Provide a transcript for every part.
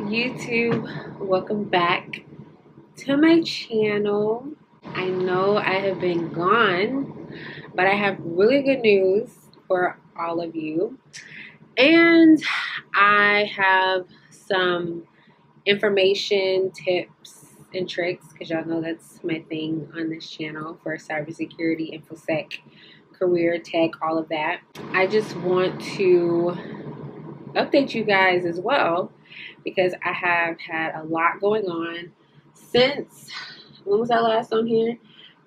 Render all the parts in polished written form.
YouTube? Welcome back to my channel. I know I have been gone, but I have really good news for all of you. And I have some information, tips, and tricks, because y'all know that's my thing on this channel for cybersecurity, infosec, career, tech, all of that. I just want to update you guys as well, because I have had a lot going on since, when was I last on here?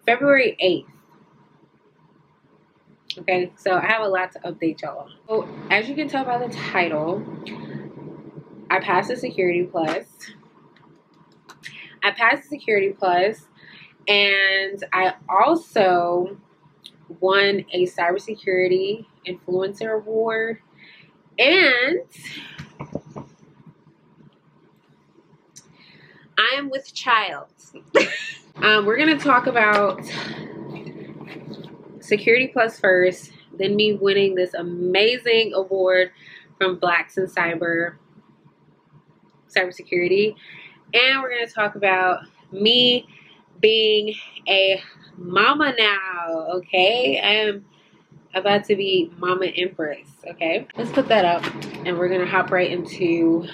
February 8th. Okay, so I have a lot to update y'all on. So as you can tell by the title, I passed the Security Plus. And I also won a Cybersecurity Influencer Award. And I am with child. We're going to talk about Security Plus first, then me winning this amazing award from Blacks in Cybersecurity. And we're going to talk about me being a mama now, okay? I am about to be Mama Empress, okay? Let's put that up, and we're going to hop right into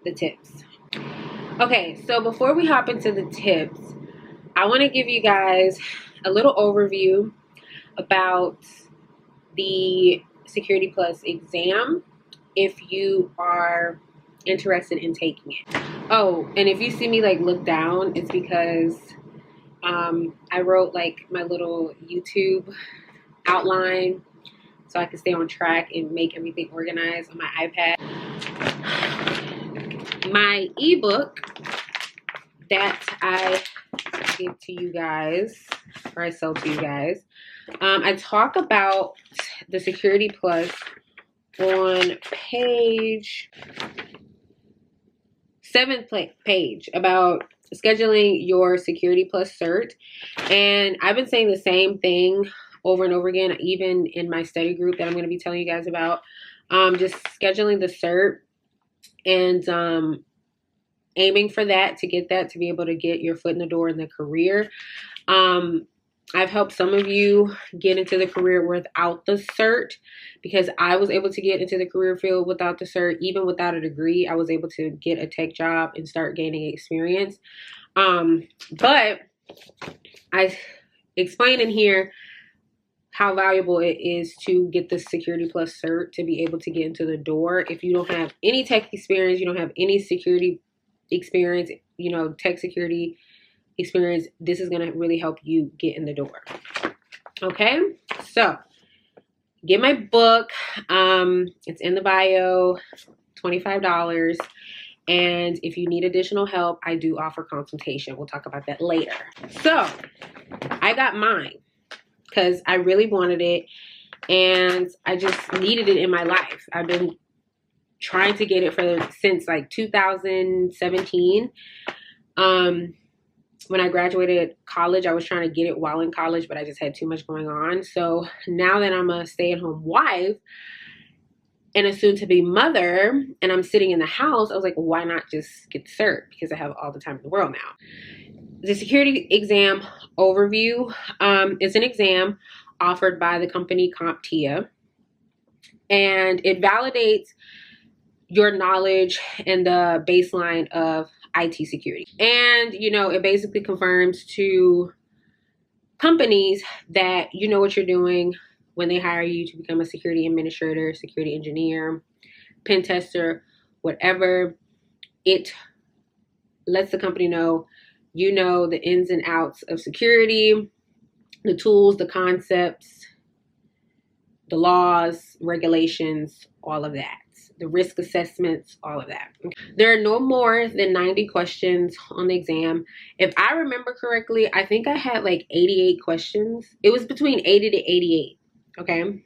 the tips. Okay, so before we hop into the tips, I want to give you guys a little overview about the Security Plus exam if you are interested in taking it. Oh, and if you see me like look down, it's because I wrote like my little YouTube outline so I can stay on track and make everything organized on my iPad. My ebook that I give to you guys, or I sell to you guys, I talk about the Security Plus on page 7th page about scheduling your Security Plus cert. And I've been saying the same thing over and over again, even in my study group that I'm going to be telling you guys about. Just scheduling the cert and aiming for that, to get that, to be able to get your foot in the door in the career. I've helped some of you get into the career without the cert, because I was able to get into the career field without the cert. Even without a degree, I was able to get a tech job and start gaining experience. But I explain in here how valuable it is to get the Security Plus cert to be able to get into the door. If you don't have any tech experience, you don't have any security experience, you know, tech security experience, this is going to really help you get in the door. Okay, so get my book. It's in the bio, $25. And if you need additional help, I do offer consultation. We'll talk about that later. So I got mine because I really wanted it and I just needed it in my life. I've been trying to get it since like 2017. When I graduated college, I was trying to get it while in college, but I just had too much going on. So now that I'm a stay-at-home wife and a soon-to-be mother, and I'm sitting in the house, I was like, well, why not just get the cert? Because I have all the time in the world now. The security exam overview is an exam offered by the company CompTIA, and it validates your knowledge and the baseline of IT security. And, you know, it basically confirms to companies that you know what you're doing when they hire you to become a security administrator, security engineer, pen tester, whatever. It lets the company know you know the ins and outs of security, the tools, the concepts, the laws, regulations, all of that. The risk assessments, all of that. There are no more than 90 questions on the exam. If I remember correctly, I think I had like 88 questions. It was between 80 to 88, okay?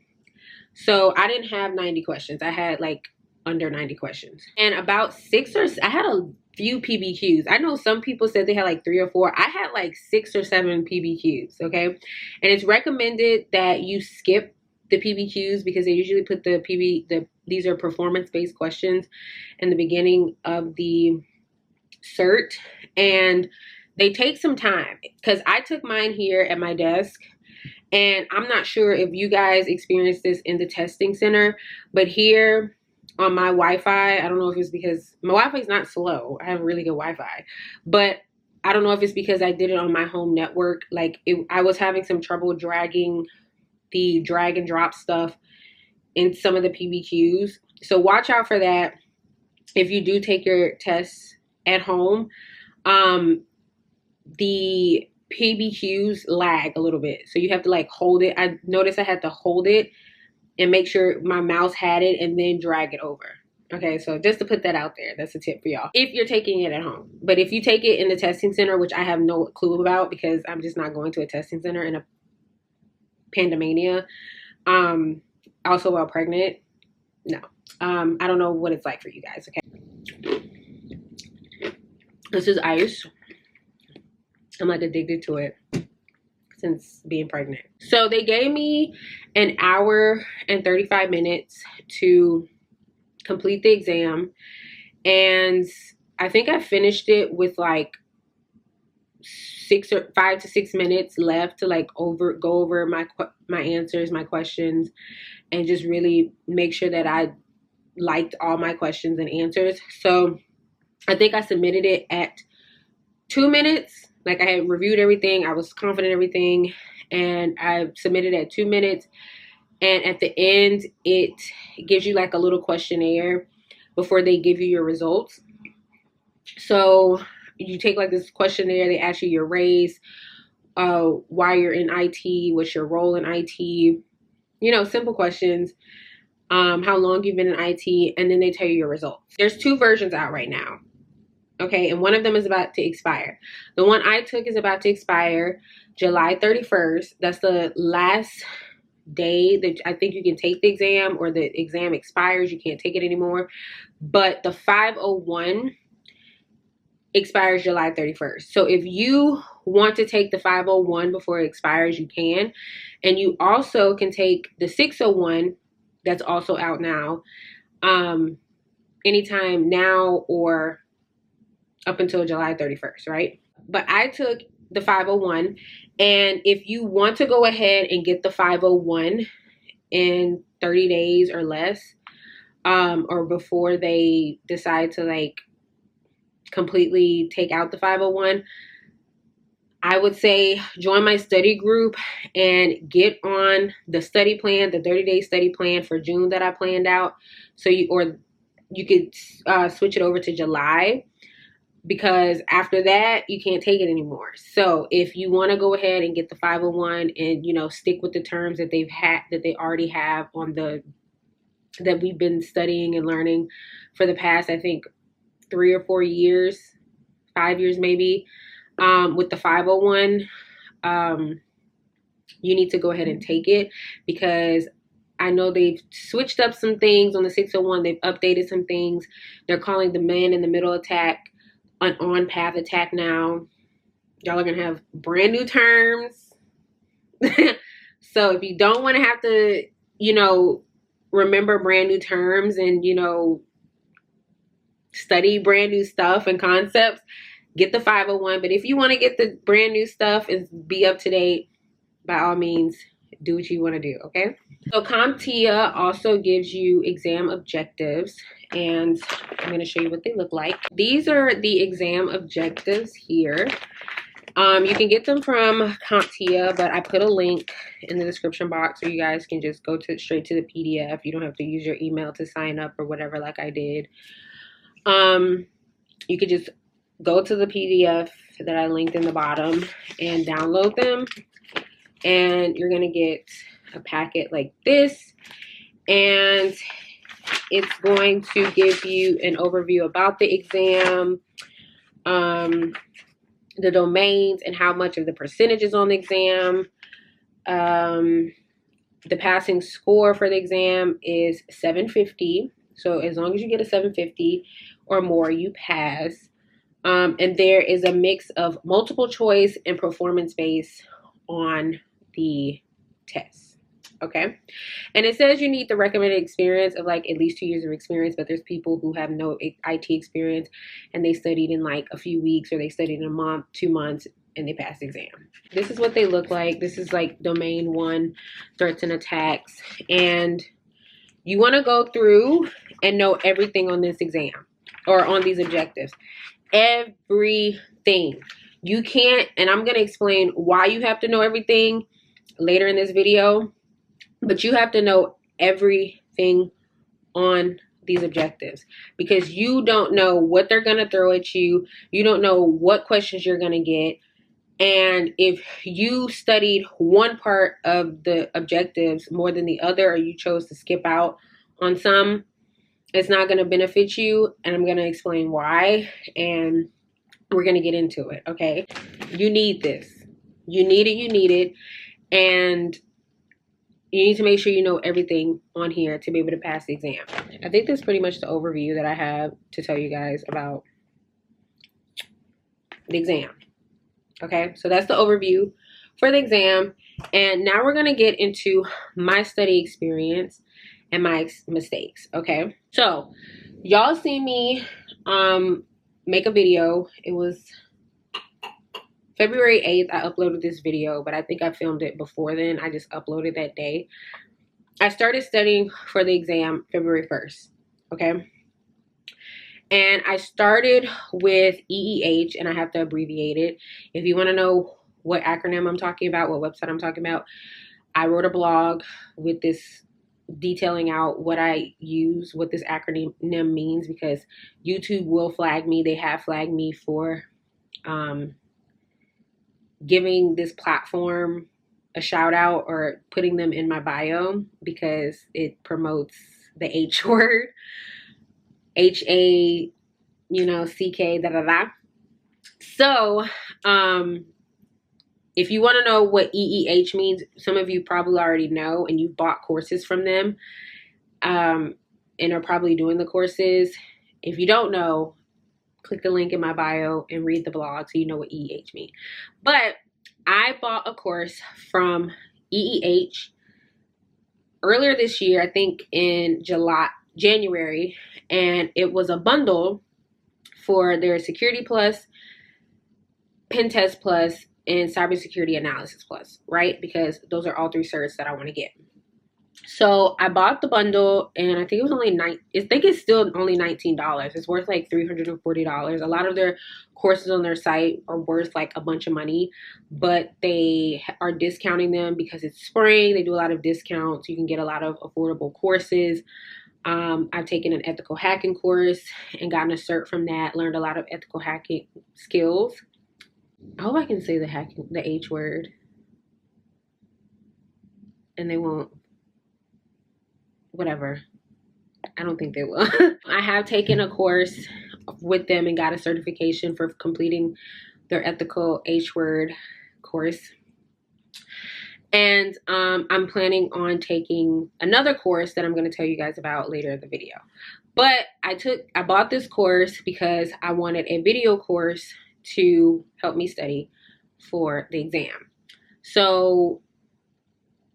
So I didn't have 90 questions. I had like under 90 questions. And about I had a few PBQs. I know some people said they had like 3 or 4. I had like 6 or 7 PBQs, okay? And it's recommended that you skip the PBQs, because they usually put these are performance-based questions in the beginning of the cert, and they take some time, because I took mine here at my desk, and I'm not sure if you guys experienced this in the testing center, but here on my Wi-Fi, I don't know if it's because my Wi-Fi is not slow. I have really good Wi-Fi, but I don't know if it's because I did it on my home network. Like I was having some trouble dragging the drag and drop stuff in some of the PBQs. So watch out for that if you do take your tests at home. The PBQs lag a little bit, so you have to like hold it. I noticed I had to hold it and make sure my mouse had it and then drag it over. Okay, so just to put that out there, that's a tip for y'all if you're taking it at home. But if you take it in the testing center, which I have no clue about because I'm just not going to a testing center in a pandemania, also while pregnant, no. I don't know what it's like for you guys. Okay, this is ice. I'm like addicted to it since being pregnant. So they gave me an hour and 35 minutes to complete the exam, and I think I finished it with like 5 to 6 minutes left to like go over my answers, my questions, and just really make sure that I liked all my questions and answers. So I think I submitted it at 2 minutes. Like I had reviewed everything, I was confident in everything, and I submitted at 2 minutes. And at the end, it gives you like a little questionnaire before they give you your results. So you take like this questionnaire, they ask you your race, why you're in IT, what's your role in IT, you know, simple questions, how long you've been in IT, and then they tell you your results. There's 2 versions out right now. Okay, and one of them is about to expire. The one I took is about to expire July 31st. That's the last day that I think you can take the exam, or the exam expires. You can't take it anymore. But the 501 expires July 31st. So if you want to take the 501 before it expires, you can. And you also can take the 601 that's also out now, anytime now or up until July 31st, right? But I took the 501, and if you want to go ahead and get the 501 in 30 days or less, or before they decide to like completely take out the 501, I would say join my study group and get on the study plan, the 30-day study plan for June that I planned out. So you could switch it over to July, because after that you can't take it anymore. So if you want to go ahead and get the 501 and, you know, stick with the terms that they already have on that we've been studying and learning for the past, I think 3 or 4 years, 5 years maybe, with the 501, you need to go ahead and take it, because I know they've switched up some things on the 601. They've updated some things. They're calling the man in the middle attack an on-path attack now. Y'all are going to have brand new terms. So if you don't want to have to, you know, remember brand new terms and, you know, study brand new stuff and concepts, get the 501. But if you want to get the brand new stuff and be up to date, by all means, do what you want to do, okay? So CompTIA also gives you exam objectives, and I'm going to show you what they look like. These are the exam objectives here. You can get them from CompTIA, but I put a link in the description box so you guys can just go straight to the PDF. You don't have to use your email to sign up or whatever like I did. You could just go to the PDF that I linked in the bottom and download them, and you're going to get a packet like this, and it's going to give you an overview about the exam, the domains and how much of the percentage is on the exam. The passing score for the exam is 750. So as long as you get a 750 or more, you pass. And there is a mix of multiple choice and performance based on the test. Okay. And it says you need the recommended experience of like at least 2 years of experience, but there's people who have no IT experience and they studied in like a few weeks, or they studied in a month, 2 months, and they passed the exam. This is what they look like. This is like domain 1, threats and attacks. And you want to go through and know everything on this exam or on these objectives. Everything. You can't, and I'm going to explain why you have to know everything later in this video, but you have to know everything on these objectives, because you don't know what they're going to throw at you. You don't know what questions you're going to get. And if you studied one part of the objectives more than the other, or you chose to skip out on some, it's not going to benefit you. And I'm going to explain why. And we're going to get into it. Okay. You need this. You need it. You need it. And you need to make sure you know everything on here to be able to pass the exam. I think that's pretty much the overview that I have to tell you guys about the exam. Okay, so that's the overview for the exam. And now we're going to get into my study experience and my mistakes. Okay, so y'all see me make a video. It was February 8th. I uploaded this video, but I think I filmed it before then. I just uploaded that day. I started studying for the exam February 1st. Okay. And I started with EEH, and I have to abbreviate it. If you want to know what acronym I'm talking about, what website I'm talking about, I wrote a blog with this detailing out what I use, what this acronym means, because YouTube will flag me. They have flagged me for giving this platform a shout out or putting them in my bio, because it promotes the H word. H-A, C-K, da-da-da. So, if you want to know what EEH means, some of you probably already know, and you've bought courses from them, and are probably doing the courses. If you don't know, click the link in my bio and read the blog so you know what EEH means. But I bought a course from EEH earlier this year, I think in January, and it was a bundle for their Security Plus, Pen Test Plus, and Cybersecurity Analysis Plus, right? Because those are all 3 certs that I want to get. So I bought the bundle, and I think it was only I think it's still only $19. It's worth like $340. A lot of their courses on their site are worth like a bunch of money, but they are discounting them because it's spring. They do a lot of discounts. You can get a lot of affordable courses. I've taken an ethical hacking course and gotten a cert from that, learned a lot of ethical hacking skills. I hope I can say the H word, and they won't, whatever. I don't think they will. I have taken a course with them and got a certification for completing their ethical H word course. And I'm planning on taking another course that I'm going to tell you guys about later in the video. But I bought this course because I wanted a video course to help me study for the exam. So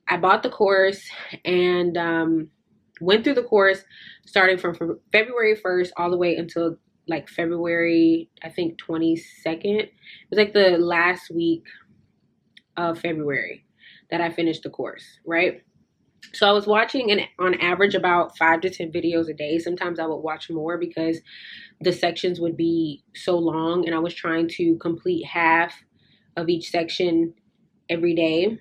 I bought the course and went through the course starting from February 1st all the way until like February, I think 22nd. It was like the last week of February that I finished the course, right? So I was watching on average about 5 to 10 videos a day. Sometimes I would watch more because the sections would be so long, and I was trying to complete half of each section every day.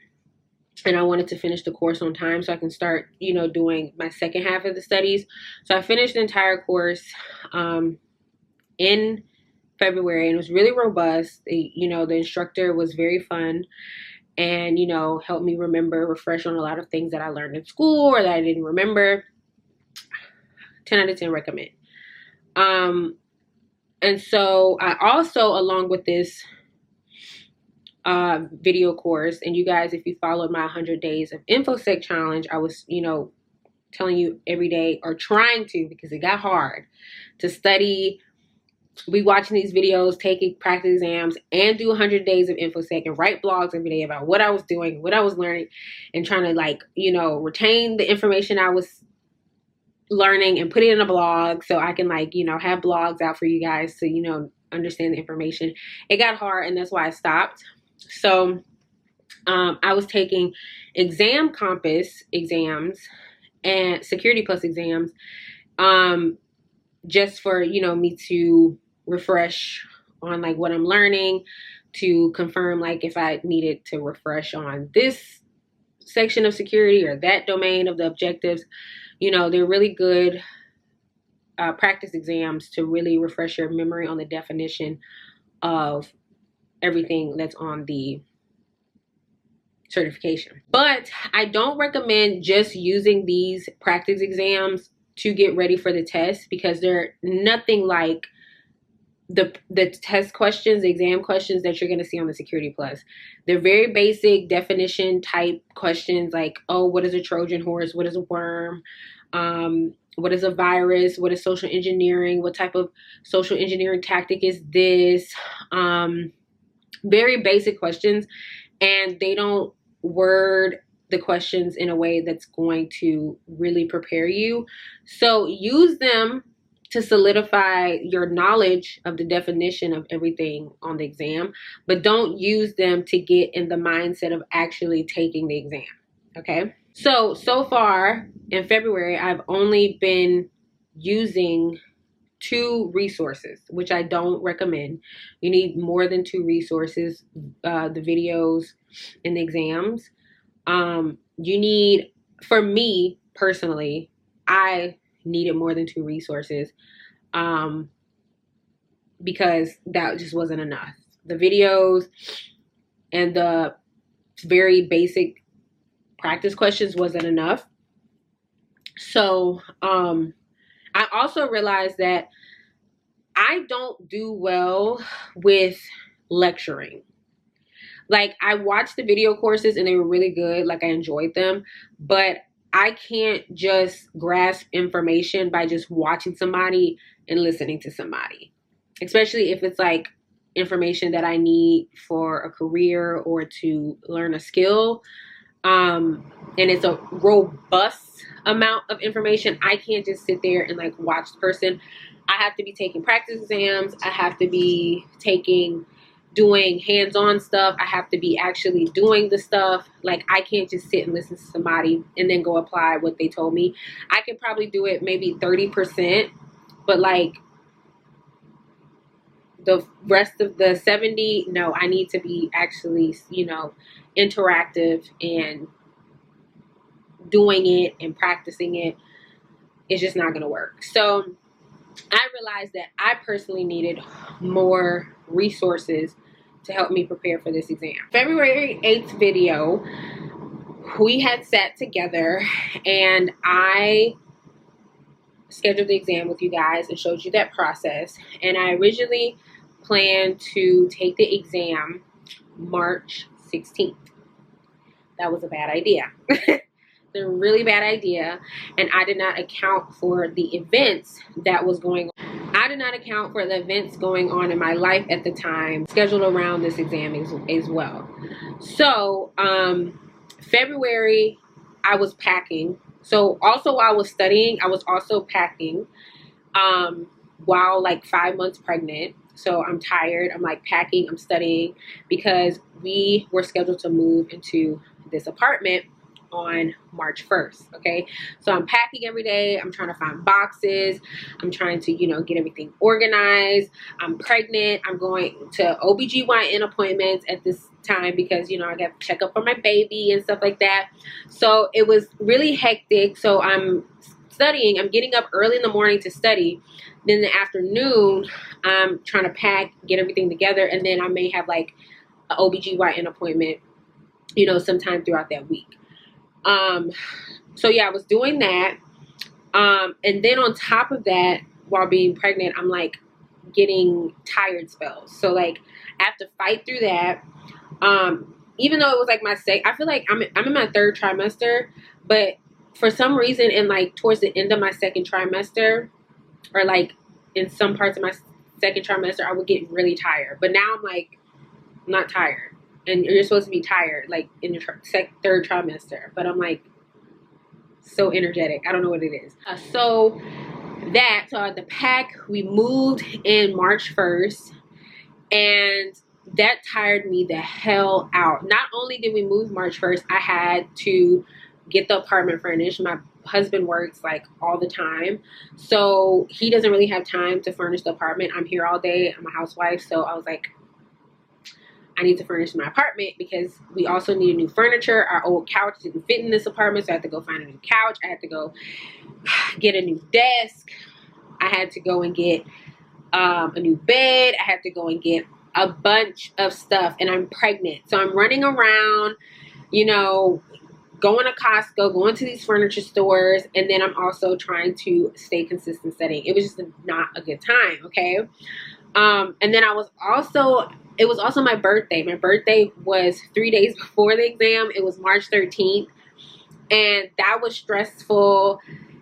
And I wanted to finish the course on time so I can start, doing my second half of the studies. So I finished the entire course in February, and it was really robust. The instructor was very fun. And, help me refresh on a lot of things that I learned in school or that I didn't remember. 10 out of 10 recommend. And so I also, along with this video course, and you guys, if you followed my 100 days of InfoSec challenge, I was, telling you every day, or trying to, because it got hard, to study be watching these videos, taking practice exams, and do 100 days of InfoSec and write blogs every day about what I was doing, what I was learning, and trying to, like, you know, retain the information I was learning and put it in a blog so I can, like, you know, have blogs out for you guys to, you know, understand the information. It got hard, and that's why I stopped. So I was taking Exam Compass exams and Security Plus exams just for, you know, me to refresh on, like, what I'm learning, to confirm, like, if I needed to refresh on this section of security or that domain of the objectives. You know, they're really good practice exams to really refresh your memory on the definition of everything that's on the certification. But I don't recommend just using these practice exams to get ready for the test, because they're nothing like the test questions, the exam questions that you're going to see on the Security Plus. They're very basic definition type questions, like, oh, what is a Trojan horse? What is a worm? What is a virus? What is social engineering? What type of social engineering tactic is this? Very basic questions, and they don't word the questions in a way that's going to really prepare you. So use them to solidify your knowledge of the definition of everything on the exam, but don't use them to get in the mindset of actually taking the exam, okay? So far in February, I've only been using 2 resources, which I don't recommend. You need more than 2 resources, the videos and the exams. You need, for me personally, I needed more than 2 resources because that just wasn't enough. The videos and the very basic practice questions wasn't enough. So I also realized that I don't do well with lecturing. Like, I watched the video courses and they were really good. Like, I enjoyed them, but I can't just grasp information by just watching somebody and listening to somebody, especially if it's like information that I need for a career or to learn a skill. And it's a robust amount of information. I can't just sit there and, like, watch the person. I have to be taking practice exams. I have to be doing hands-on stuff. I have to be actually doing the stuff. Like, I can't just sit and listen to somebody and then go apply what they told me. I could probably do it maybe 30%, but, like, the rest of the 70, no, I need to be actually, you know, interactive and doing it and practicing it. It's just not going to work. So I realized that I personally needed more resources to help me prepare for this exam. February 8th video, we had sat together and I scheduled the exam with you guys and showed you that process. And I originally planned to take the exam March 16th. That was a bad idea. It's a really bad idea, and I did not account for the events that was going on. I did not account for the events going on in my life at the time, scheduled around this exam as well. So February, I was packing. So also while I was studying, I was also packing while, like, 5 months pregnant. So I'm tired. I'm, like, packing. I'm studying because we were scheduled to move into this apartment on March 1st. Okay. So I'm packing every day. I'm trying to find boxes. I'm trying to, you know, get everything organized. I'm pregnant. I'm going to OBGYN appointments at this time because, you know, I got to check up on my baby and stuff like that. So it was really hectic. So I'm studying. I'm getting up early in the morning to study. Then in the afternoon, I'm trying to pack, get everything together. And then I may have, like, an OBGYN appointment, you know, sometime throughout that week. So yeah, I was doing that. And then on top of that, while being pregnant, I'm, like, getting tired spells. So, like, I have to fight through that. Even though it was, like, I feel like I'm in my 3rd trimester, but for some reason, in, like, towards the end of my 2nd trimester, or, like, in some parts of my second trimester, I would get really tired. But now I'm like, I'm not tired. And you're supposed to be tired, like in your third trimester. But I'm like, so energetic. I don't know what it is. So the pack, we moved in March 1st. And that tired me the hell out. Not only did we move March 1st, I had to get the apartment furnished. My husband works like all the time, so he doesn't really have time to furnish the apartment. I'm here all day. I'm a housewife, so I was like, I need to furnish my apartment because we also need new furniture. Our old couch didn't fit in this apartment, so I had to go find a new couch. I had to go get a new desk. I had to go and get a new bed. I had to go and get a bunch of stuff, and I'm pregnant. So I'm running around, you know, going to Costco, going to these furniture stores, and then I'm also trying to stay consistent studying. It was just not a good time, okay? And then it was also my birthday. My birthday was 3 days before the exam. It was March 13th, and that was stressful.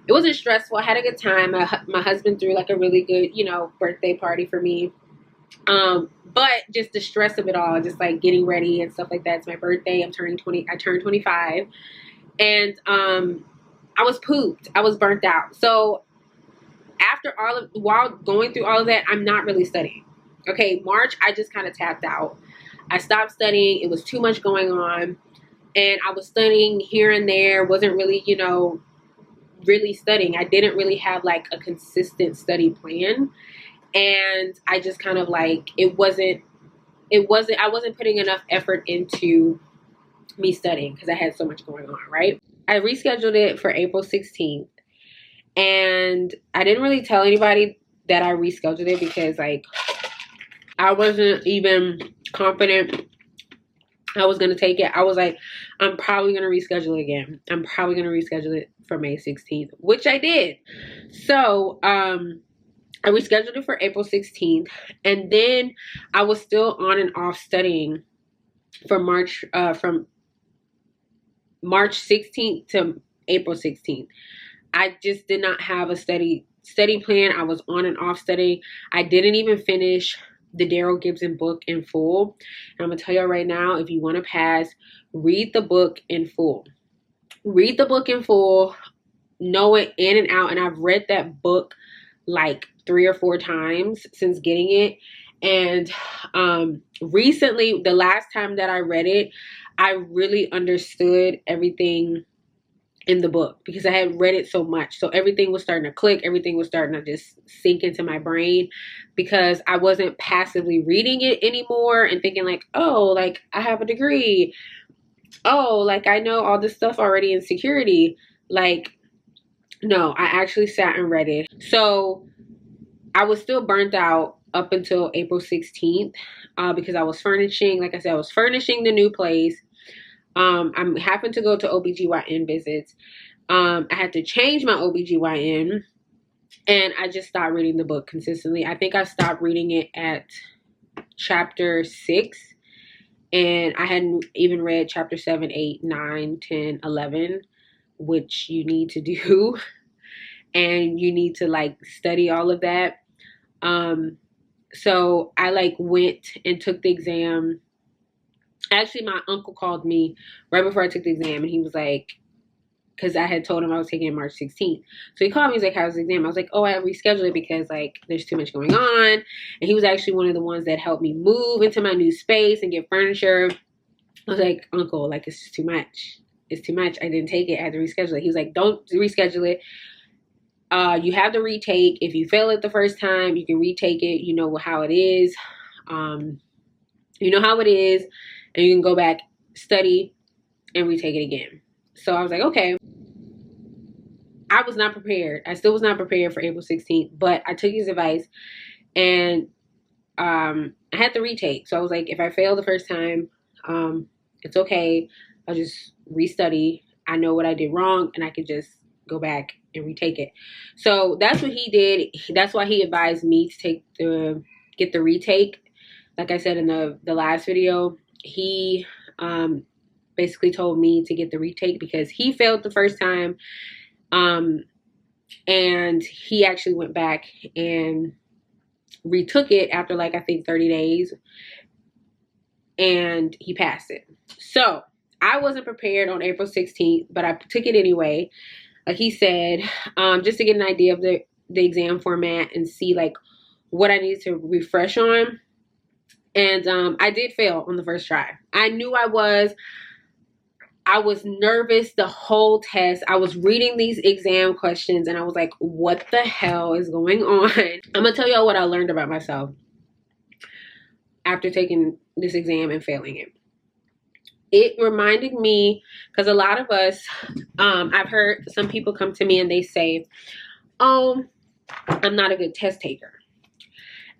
It wasn't stressful. I had a good time. My husband threw like a really good, you know, birthday party for me. But just the stress of it all, just like getting ready and stuff like that. It's my birthday. I turned 25. And I was pooped. I was burnt out. So while going through all of that, I'm not really studying. Okay, March, I just kind of tapped out. I stopped studying. It was too much going on. And I was studying here and there. Wasn't really, you know, really studying. I didn't really have like a consistent study plan. And I just kind of like, I wasn't putting enough effort into me studying because I had so much going on, right? I rescheduled it for April 16th. And I didn't really tell anybody that I rescheduled it because like, I wasn't even confident I was going to take it. I was like, I'm probably going to reschedule it again. I'm probably going to reschedule it for May 16th, which I did. So, I rescheduled it for April 16th. And then I was still on and off studying from March 16th to April 16th. I just did not have a study plan. I was on and off studying. I didn't even finish the Daryl Gibson book in full. And I'm going to tell you right now, if you want to pass, read the book in full. Read the book in full. Know it in and out. And I've read that book like 3 or 4 times since getting it. And recently, the last time that I read it, I really understood everything in the book because I had read it so much. So everything was starting to click. Everything was starting to just sink into my brain because I wasn't passively reading it anymore and thinking like, oh, like I have a degree. Oh, like I know all this stuff already in security. Like, no, I actually sat and read it. So I was still burnt out up until April 16th because I was furnishing. Like I said, I was furnishing the new place. I happened to go to OBGYN visits. I had to change my OBGYN, and I just stopped reading the book consistently. I think I stopped reading it at chapter 6, and I hadn't even read chapter 7, 8, 9, 10, 11, which you need to do, and you need to like study all of that. So I like went and took the exam. Actually, my uncle called me right before I took the exam, and he was like, because I had told him I was taking it March 16th. So he called me, he's like, how's the exam? I was like, oh, I rescheduled it because like there's too much going on. And he was actually one of the ones that helped me move into my new space and get furniture. I was like, uncle, like it's just too much. It's too much. I didn't take it. I had to reschedule it. He was like, don't reschedule it. You have to retake. If you fail it the first time, you can retake it. You know how it is. You know how it is. And you can go back, study, and retake it again. So I was like, okay. I was not prepared. I still was not prepared for April 16th. But I took his advice. And I had to retake. So I was like, if I fail the first time, it's okay. I'll just restudy. I know what I did wrong. And I could just go back and retake it. So that's what he did. That's why he advised me to get the retake. Like I said in the last video, he basically told me to get the retake because he failed the first time. And he actually went back and retook it after like, I think 30 days, and he passed it. So I wasn't prepared on April 16th, but I took it anyway. Like he said, just to get an idea of the exam format and see like what I needed to refresh on. And I did fail on the first try. I knew I was nervous the whole test. I was reading these exam questions and I was like, what the hell is going on? I'm gonna tell y'all what I learned about myself after taking this exam and failing it. It reminded me, because a lot of us, I've heard some people come to me and they say, oh, I'm not a good test taker.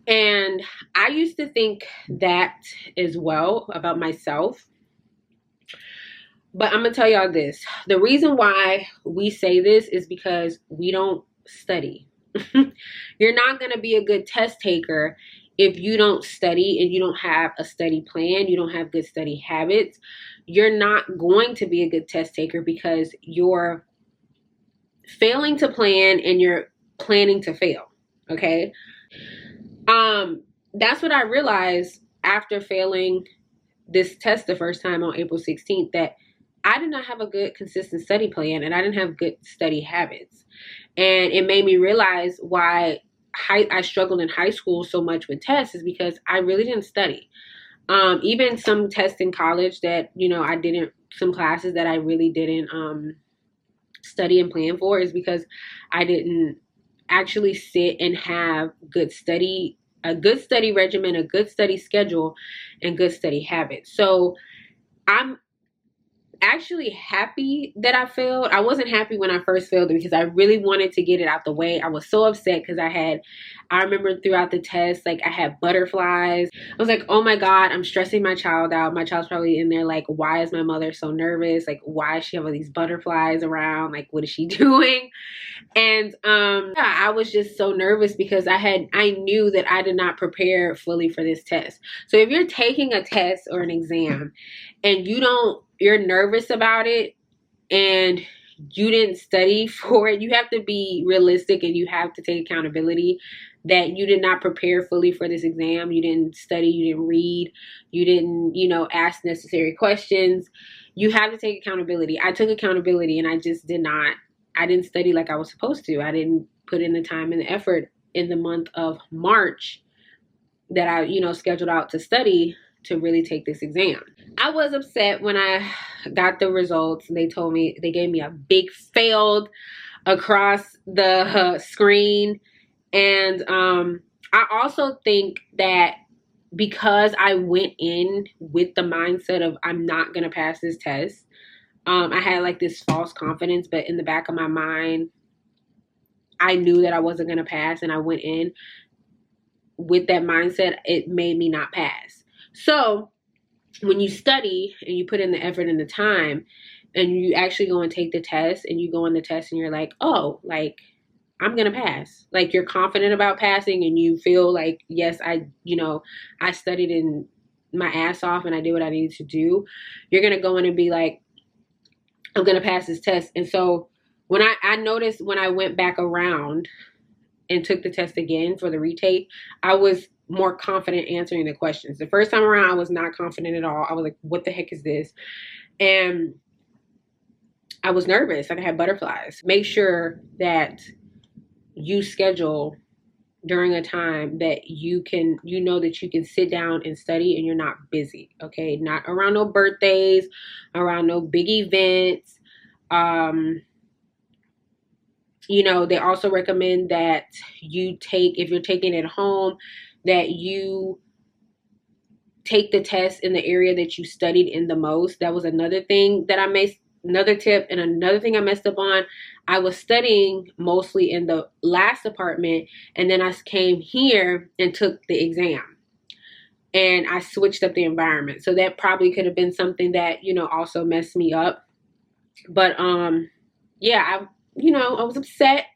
And I used to think that as well about myself. But I'm going to tell y'all this. The reason why we say this is because we don't study. You're not going to be a good test taker if you don't study and you don't have a study plan, you don't have good study habits. You're not going to be a good test taker because you're failing to plan and you're planning to fail. Okay. That's what I realized after failing this test the first time on April 16th, that I did not have a good consistent study plan and I didn't have good study habits. And it made me realize why I struggled in high school so much with tests, is because I really didn't study. Even some tests in college that, I didn't, some classes that I really didn't study and plan for, is because I didn't actually sit and have a good study regimen, a good study schedule, and good study habits. So I'm actually happy that I failed. I wasn't happy when I first failed because I really wanted to get it out the way. I was so upset because I remember throughout the test, like I had butterflies. I was like, oh my God, I'm stressing my child out. My child's probably in there like, why is my mother so nervous? Like, why does she have all these butterflies around? Like, what is she doing? And I was just so nervous because I knew that I did not prepare fully for this test. So if you're taking a test or an exam and you're nervous about it and you didn't study for it, you have to be realistic and you have to take accountability that you did not prepare fully for this exam. You didn't study, you didn't read, you didn't, ask necessary questions. You have to take accountability. I took accountability and I didn't study like I was supposed to. I didn't put in the time and the effort in the month of March that I, scheduled out to study to really take this exam. I was upset when I got the results and they gave me a big failed across the screen. And I also think that because I went in with the mindset of I'm not going to pass this test, I had like this false confidence, but in the back of my mind, I knew that I wasn't going to pass, and I went in with that mindset. It made me not pass. So when you study and you put in the effort and the time and you actually go and take the test and you go on the test and you're like, oh, like I'm going to pass. Like you're confident about passing and you feel like, yes, I studied in my ass off and I did what I needed to do. You're going to go in and be like, I'm going to pass this test. And so when I noticed when I went back around and took the test again for the retake, I was more confident answering the questions. The first time around, I was not confident at all. I was like, what the heck is this? And I was nervous. Like I had butterflies. Make sure that you schedule during a time that you know that you can sit down and study and you're not busy. Okay. Not around no birthdays, around no big events. They also recommend that if you're taking it home, that you take the test in the area that you studied in the most. That was another thing that another tip, and another thing I messed up on. I was studying mostly in the last department, and then I came here and took the exam. And I switched up the environment. So that probably could have been something that, also messed me up. But I was upset.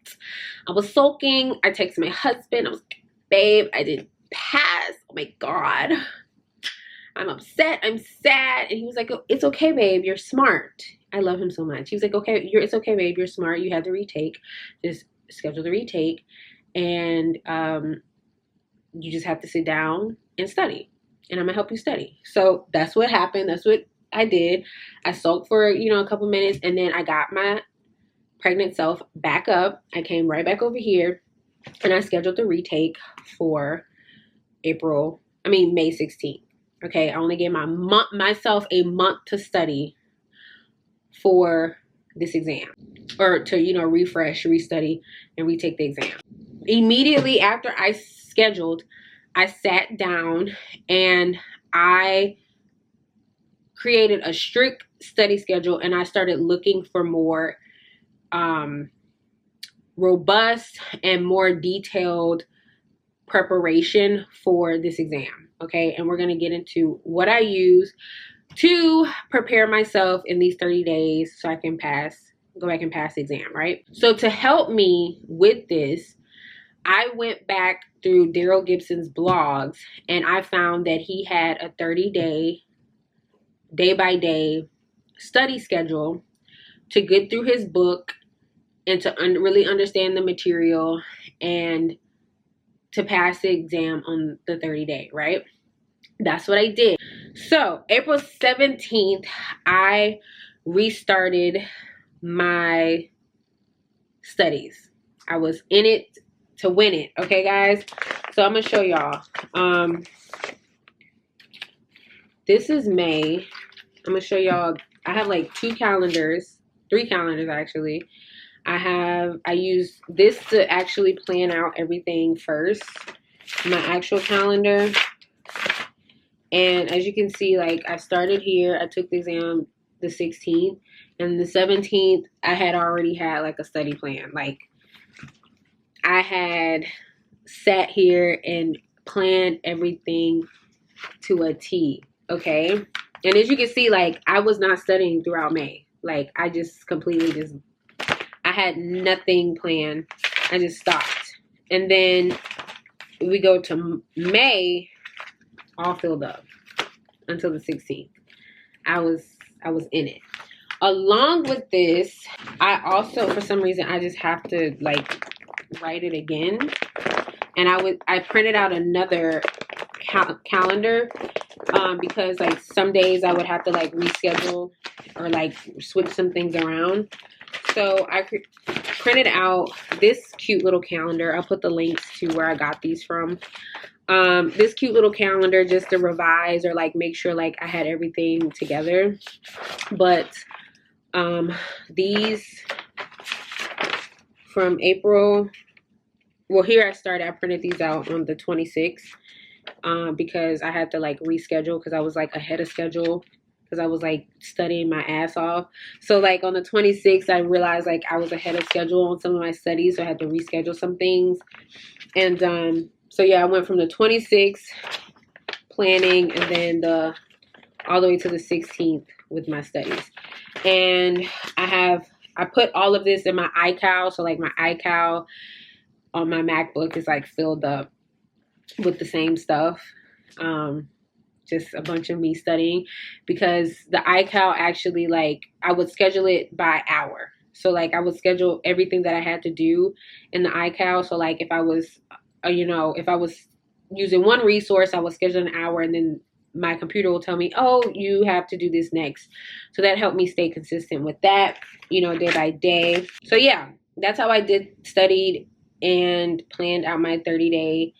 I was sulking. I texted my husband. I was like, babe, I didn't pass. Oh my God. I'm upset. I'm sad. And he was like, oh, it's okay, babe. You're smart. I love him so much. He was like, okay, it's okay, babe. You're smart. You had the retake. Just schedule the retake. And you just have to sit down and study, and I'm gonna help you study. So that's what happened. That's what I did. I sulked for, you know, a couple minutes, and then I got my pregnant self back up. I came right back over here, and I scheduled the retake for May 16th. Okay, I only gave myself a month to study for this exam, or to, you know, refresh, restudy, and retake the exam. Immediately after I scheduled, I sat down and I created a strict study schedule, and I started looking for more robust and more detailed preparation for this exam. Okay, and we're going to get into what I use to prepare myself in these 30 days so I can go back and pass the exam, right? So to help me with this, I went back through Daryl Gibson's blogs, and I found that he had a 30-day, day-by-day study schedule to get through his book and to really understand the material and to pass the exam on the 30-day, right? That's what I did. So April 17th, I restarted my studies. I was in it to win it. Okay, guys? So I'm going to show y'all. This is May. I'm going to show y'all. I have like 3 calendars actually. I use this to actually plan out everything first. My actual calendar. And as you can see, like, I started here. I took the exam the 16th. And the 17th, I had already had like a study plan. Like, I had sat here and planned everything to a T. Okay. And as you can see, like, I was not studying throughout May. Like, I just completely I had nothing planned. I just stopped. And then we go to May, all filled up until the 16th. I was in it. Along with this, I also, for some reason, I just have to like write it again. And I printed out another calendar because like some days I would have to like reschedule or like switch some things around. So I printed out this cute little calendar. I'll put the links to where I got these from. This cute little calendar just to revise or like make sure like I had everything together. But these from April, well, here I printed these out on the 26th because I had to like reschedule because I was like ahead of schedule because I was like studying my ass off. So like on the 26th, I realized like I was ahead of schedule on some of my studies, so I had to reschedule some things. And so yeah, I went from the 26th planning and then all the way to the 16th with my studies. And I put all of this in my iCal. So like my iCal on my MacBook is like filled up with the same stuff. Just a bunch of me studying because the iCal actually, like, I would schedule it by hour. So like I would schedule everything that I had to do in the iCal. So like if I was, if I was using one resource, I would schedule an hour and then my computer will tell me, oh, you have to do this next. So that helped me stay consistent with that, day by day. So yeah, that's how I studied and planned out my 30-day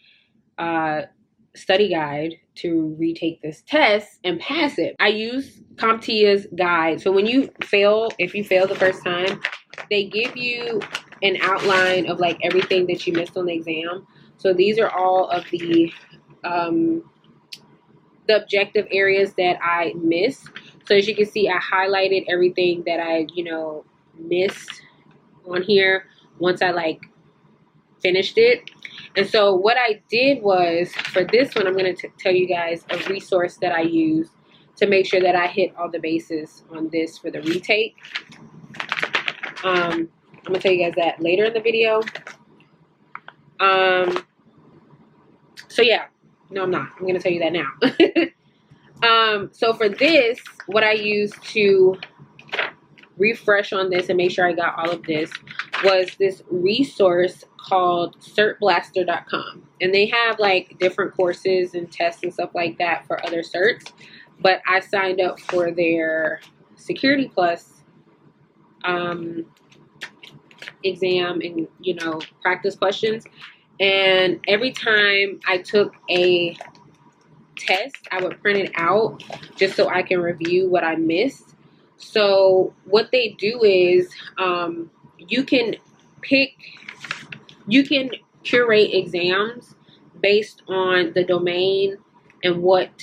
study guide to retake this test and pass it. I use CompTIA's guide. So when if you fail the first time, they give you an outline of like everything that you missed on the exam. So these are all of the objective areas that I missed. So as you can see, I highlighted everything that I, missed on here once I like finished it. And so what I did was, for this one, I'm going to tell you guys a resource that I use to make sure that I hit all the bases on this for the retake. I'm going to tell you guys that later in the video. So yeah, no, I'm not. I'm going to tell you that now. So for this, what I used to refresh on this and make sure I got all of this was this resource called certblaster.com, and they have like different courses and tests and stuff like that for other certs, but I signed up for their Security Plus exam and, you know, practice questions. And every time I took a test, I would print it out just so I can review what I missed. So what they do is you can curate exams based on the domain and what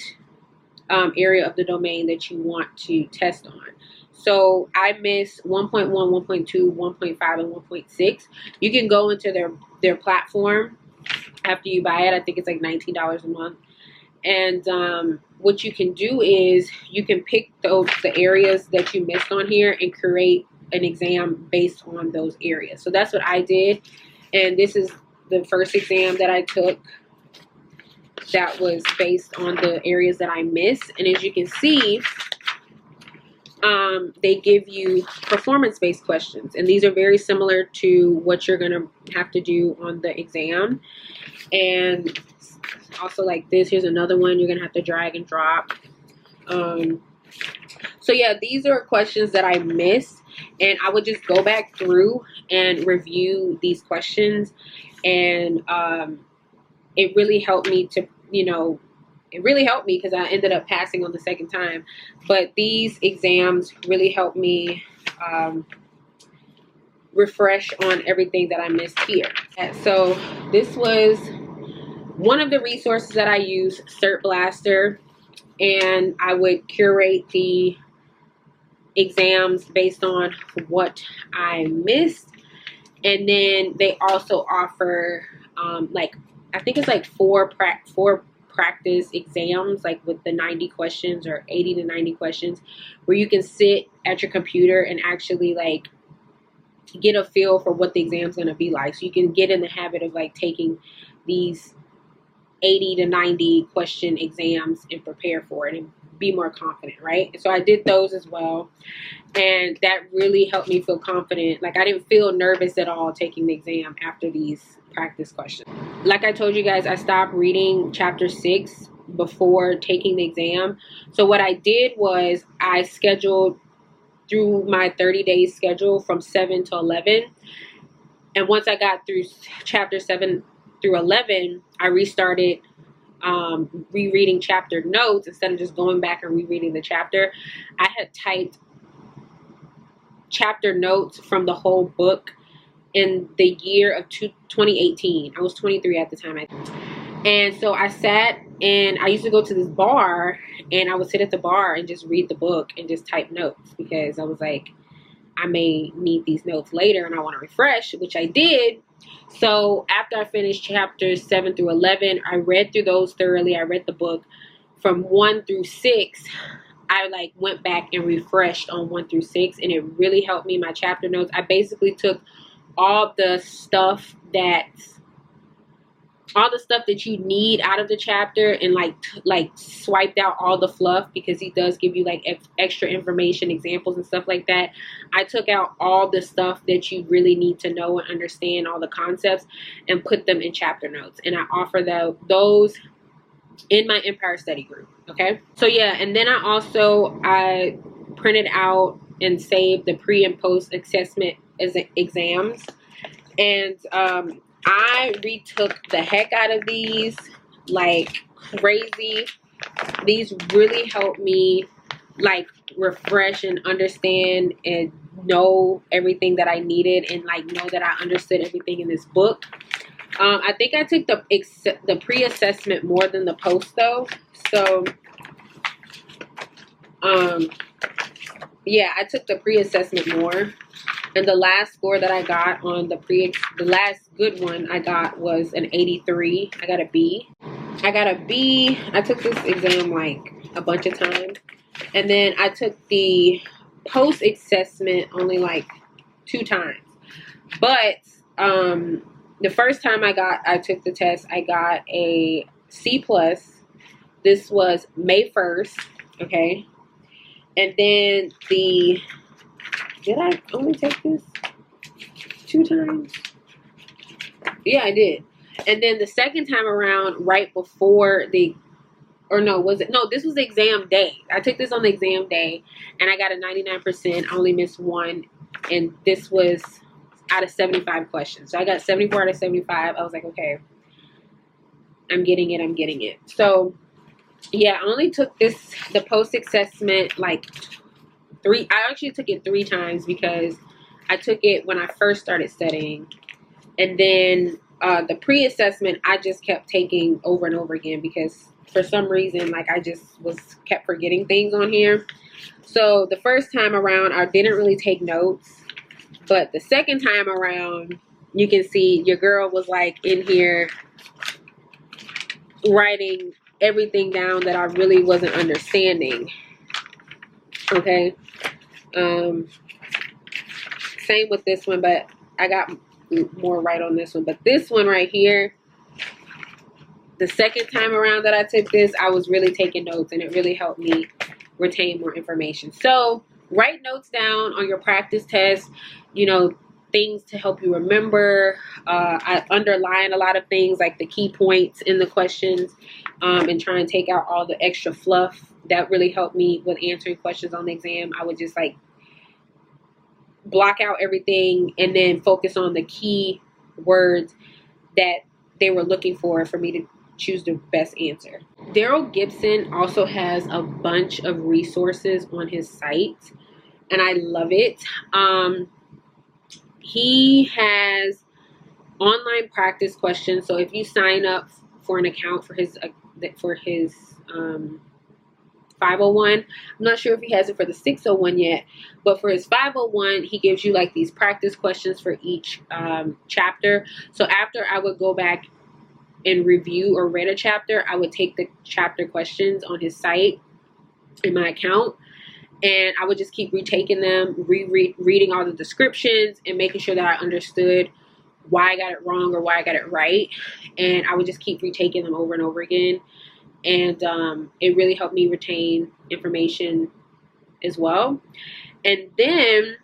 area of the domain that you want to test on. So I missed 1.1, 1.2, 1.5, and 1.6. You can go into their platform after you buy it. I think it's like $19 a month. And what you can do is you can pick the areas that you missed on here and create an exam based on those areas. So that's what I did. And this is the first exam that I took that was based on the areas that I missed. And as you can see, they give you performance-based questions, and these are very similar to what you're gonna have to do on the exam. And also, like this, here's another one you're gonna have to drag and drop. So yeah, these are questions that I missed, and I would just go back through and review these questions, and it really helped me to, you know, it really helped me because I ended up passing on the second time. But these exams really helped me refresh on everything that I missed here. So this was one of the resources that I use, Cert Blaster, and I would curate the exams based on what I missed. And then they also offer like, I think it's like four practice exams, like with the 90 questions or 80 to 90 questions, where you can sit at your computer and actually like get a feel for what the exam's going to be like. So you can get in the habit of like taking these 80 to 90 question exams and prepare for it and be more confident, right? And so I did those as well, and that really helped me feel confident. Like I didn't feel nervous at all taking the exam after these practice questions. Like I told you guys, I stopped reading chapter 6 before taking the exam. So what I did was I scheduled through my 30-day schedule from 7 to 11. And once I got through chapter 7 through 11, I restarted rereading chapter notes instead of just going back and rereading the chapter. I had typed chapter notes from the whole book in the year of 2018. I was 23 at the time. And so I sat, and I used to go to this bar, and I would sit at the bar and just read the book and just type notes, because I was like, I may need these notes later and I want to refresh, which I did. So after I finished chapters 7 through 11, I read through those thoroughly. I read the book from 1 through 6. I like went back and refreshed on 1 through 6, and it really helped me. My chapter notes, I basically took all the stuff that you need out of the chapter and like swiped out all the fluff, because he does give you like extra information, examples and stuff like that. I took out all the stuff that you really need to know and understand, all the concepts, and put them in chapter notes, and I offer those in my Empire study group. Okay, so yeah, and then I printed out and saved the pre and post assessment exams, and I retook the heck out of these like crazy. These really helped me like refresh and understand and know everything that I needed, and like know that I understood everything in this book. I think I took the pre-assessment more than the post though. So yeah, I took the pre-assessment more. And the last score that I got on the last good one I got was an 83. I got a B. I took this exam like a bunch of times. And then I took the post-assessment only like 2 times. But the first time I took the test, I got a C+. This was May 1st, okay? And then did I only take this 2 times? Yeah, I did. And then the second time around, right before the, or no, was it? No, this was exam day. I took this on the exam day, and I got a 99%. I only missed one, and this was out of 75 questions. So I got 74 out of 75. I was like, okay, I'm getting it. I'm getting it. So yeah, I only took the post-assessment like I actually took it 3 times because I took it when I first started studying. And then the pre-assessment, I just kept taking over and over again because for some reason, like I just kept forgetting things on here. So the first time around, I didn't really take notes. But the second time around, you can see your girl was like in here writing everything down that I really wasn't understanding. Okay. Same with this one, but I got more right on this one. But this one right here, the second time around that I took this, I was really taking notes, and it really helped me retain more information. So write notes down on your practice test, you know, things to help you remember. I underline a lot of things like the key points in the questions, and try and take out all the extra fluff. That really helped me with answering questions on the exam. I would just like block out everything and then focus on the key words that they were looking for me to choose the best answer. Daryl Gibson also has a bunch of resources on his site, and I love it. He has online practice questions. So if you sign up for an account for his 501, I'm not sure if he has it for the 601 yet, but for his 501, he gives you like these practice questions for each chapter. So after I would go back and review or read a chapter, I would take the chapter questions on his site in my account, and I would just keep retaking them, reading all the descriptions and making sure that I understood why I got it wrong or why I got it right. And I would just keep retaking them over and over again. And it really helped me retain information as well. And then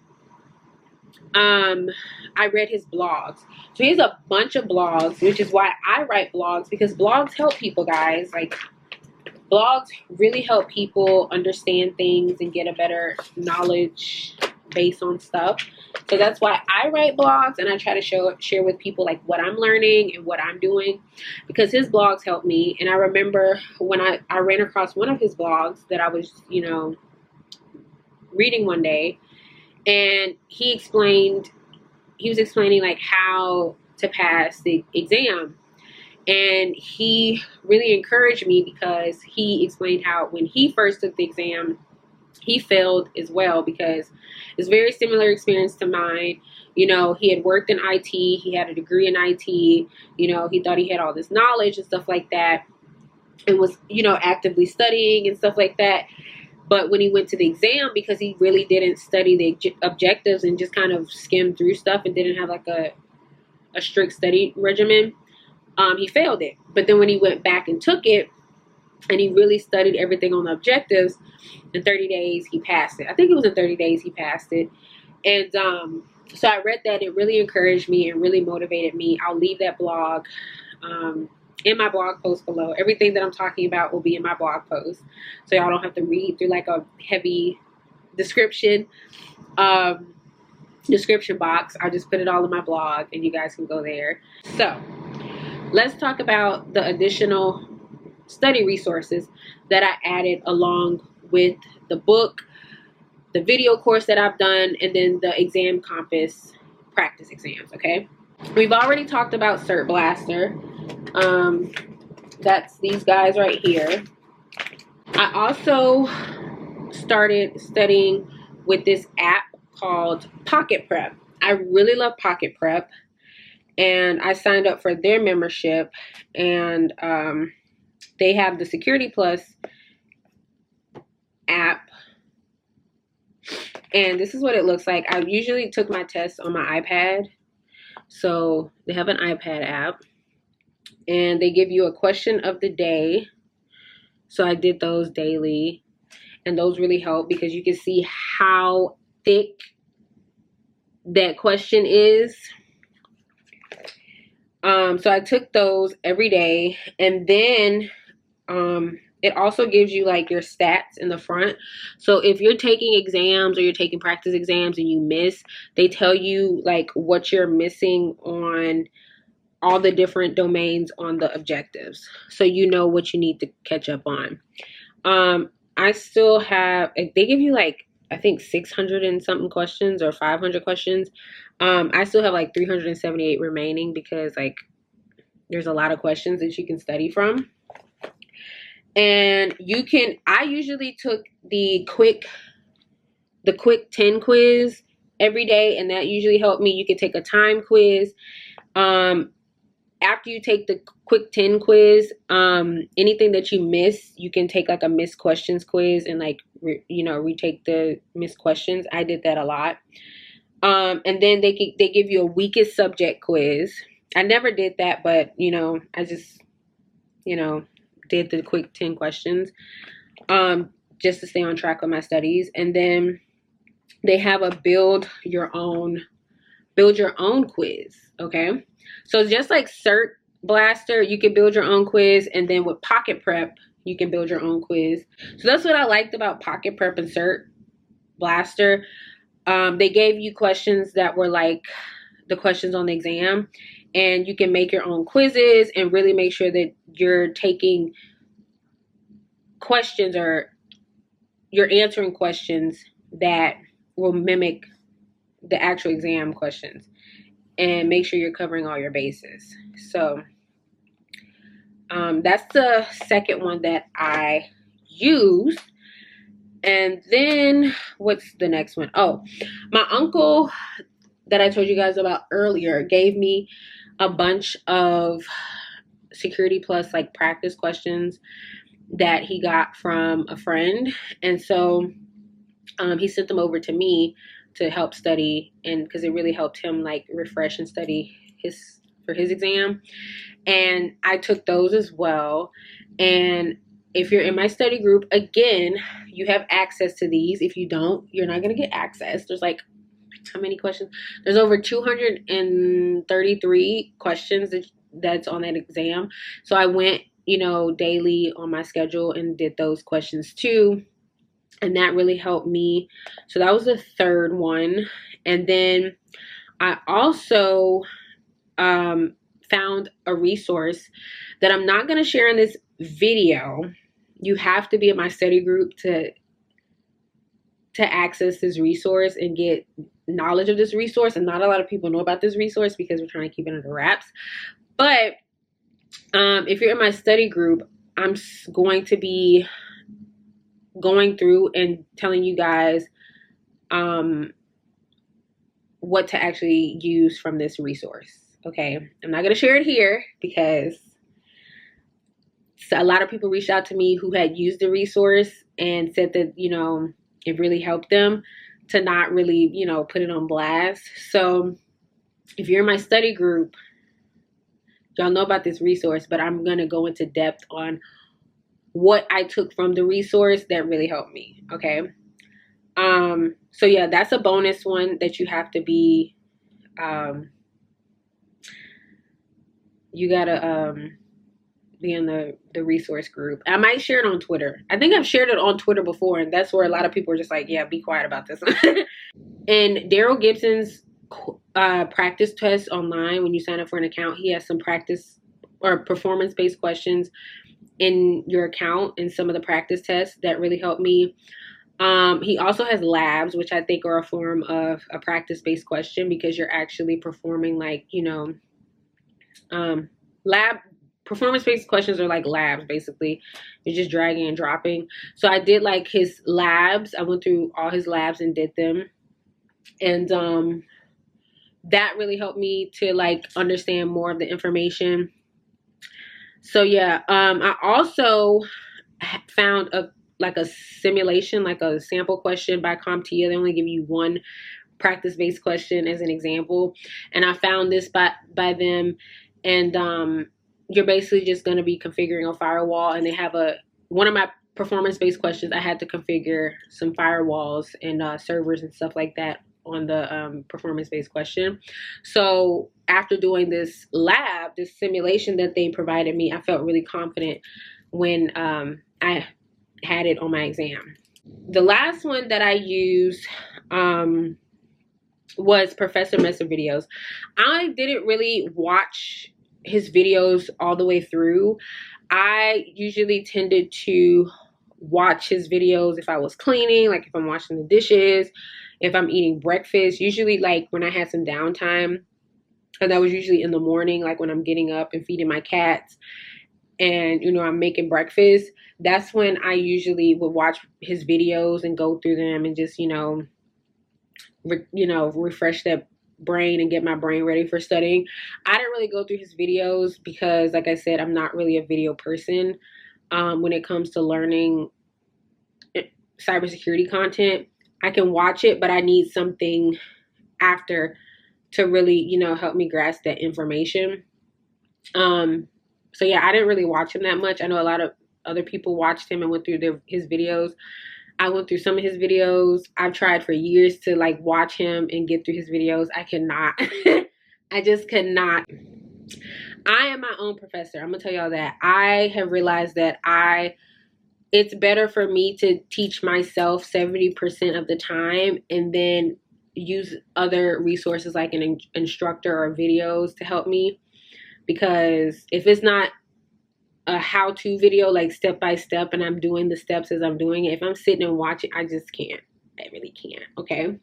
I read his blogs. So he has a bunch of blogs, which is why I write blogs, because blogs help people, guys. Like, blogs really help people understand things and get a better knowledge base on stuff. So that's why I write blogs, and I try to share with people like what I'm learning and what I'm doing, because his blogs help me. And I remember when I ran across one of his blogs that I was, reading one day, and he was explaining like how to pass the exam. And he really encouraged me because he explained how when he first took the exam, he failed as well, because it's a very similar experience to mine. He had worked in IT. He had a degree in IT. He thought he had all this knowledge and stuff like that, and was, actively studying and stuff like that. But when he went to the exam, because he really didn't study the objectives and just kind of skimmed through stuff and didn't have like a strict study regimen, he failed it. But then when he went back and took it, and he really studied everything on the objectives, in 30 days, he passed it. I think it was in 30 days he passed it. And so I read that. It really encouraged me and really motivated me. I'll leave that blog in my blog post below. Everything that I'm talking about will be in my blog post, so y'all don't have to read through like a heavy description box. I'll just put it all in my blog, and you guys can go there. So let's talk about the additional study resources that I added along with the book, the video course that I've done, and then the Exam Compass practice exams. Okay, we've already talked about Cert Blaster. That's these guys right here. I also started studying with this app called Pocket Prep. I really love Pocket Prep, and I signed up for their membership, and they have the Security Plus app, and this is what it looks like. I usually took my tests on my iPad, so they have an iPad app, and they give you a question of the day. So I did those daily, and those really help because you can see how thick that question is. So I took those every day, and then it also gives you like your stats in the front. So if you're taking exams or you're taking practice exams and you miss, they tell you like what you're missing on all the different domains on the objectives, so you know what you need to catch up on. I still have, they give you like, I think 600 and something questions or 500 questions. I still have like 378 remaining because like there's a lot of questions that you can study from. And you can, I usually took the quick 10 quiz every day, and that usually helped me. You can take a time quiz. After you take the quick 10 quiz, anything that you miss, you can take like a missed questions quiz and like, retake the missed questions. I did that a lot. And then they give you a weakest subject quiz. I never did that, but I just, did the quick 10 questions, just to stay on track with my studies. And then they have a build your own quiz. Okay. So just like Cert Blaster, you can build your own quiz, and then with Pocket Prep, you can build your own quiz. So that's what I liked about Pocket Prep and Cert Blaster. They gave you questions that were like the questions on the exam, and you can make your own quizzes and really make sure that you're taking questions or you're answering questions that will mimic the actual exam questions, and make sure you're covering all your bases. So that's the second one that I used. And then what's the next one? Oh, my uncle that I told you guys about earlier gave me a bunch of Security Plus like practice questions that he got from a friend. And so he sent them over to me to help study, and because it really helped him like refresh and study for his exam. And I took those as well. And if you're in my study group, again, you have access to these. If you don't, you're not going to get access. There's like, how many questions? There's over 233 questions that's on that exam. So I went, daily on my schedule and did those questions too. And that really helped me. So that was the third one. And then I also found a resource that I'm not going to share in this video. You have to be in my study group to access this resource and get knowledge of this resource. And not a lot of people know about this resource because we're trying to keep it under wraps. But if you're in my study group, I'm going to be going through and telling you guys what to actually use from this resource. Okay, I'm not going to share it here because a lot of people reached out to me who had used the resource and said that, it really helped them, to not really, put it on blast. So if you're in my study group, y'all know about this resource, but I'm going to go into depth on what I took from the resource that really helped me. Okay. So yeah, that's a bonus one that you have to be, you gotta, be in the resource group. I might share it on Twitter. I think I've shared it on Twitter before, and that's where a lot of people are just like, yeah, be quiet about this. And Daryl Gibson's practice test online, when you sign up for an account, he has some practice or performance-based questions in your account and some of the practice tests that really helped me. He also has labs, which I think are a form of a practice-based question because you're actually performing like, lab performance-based questions are like labs, basically. You're just dragging and dropping. So I did like his labs. I went through all his labs and did them. And that really helped me to like understand more of the information. So yeah, I also found a simulation, like a sample question by CompTIA. They only give you one practice-based question as an example. And I found this by them. And you're basically just going to be configuring a firewall. And they have one of my performance-based questions, I had to configure some firewalls and servers and stuff like that on the performance-based question. So after doing this lab, this simulation that they provided me, I felt really confident when I had it on my exam. The last one that I used was Professor Messer videos. I didn't really watch his videos all the way through. I usually tended to watch his videos if I was cleaning, like if I'm washing the dishes, if I'm eating breakfast, usually like when I had some downtime, and that was usually in the morning, like when I'm getting up and feeding my cats and, you know, I'm making breakfast. That's when I usually would watch his videos and go through them and just, refresh that brain and get my brain ready for studying. I didn't really go through his videos because, like I said, I'm not really a video person when it comes to learning cybersecurity content. I can watch it, but I need something after to really, help me grasp that information. So yeah, I didn't really watch him that much. I know a lot of other people watched him and went through his videos. I went through some of his videos. I've tried for years to like watch him and get through his videos. I cannot. I just cannot. I am my own professor. I'm gonna tell y'all that. I have realized that it's better for me to teach myself 70% of the time and then use other resources like an instructor or videos to help me. Because if it's not a how-to video, like step by step, and I'm doing the steps as I'm doing it, if I'm sitting and watching, I just can't. I really can't. Okay.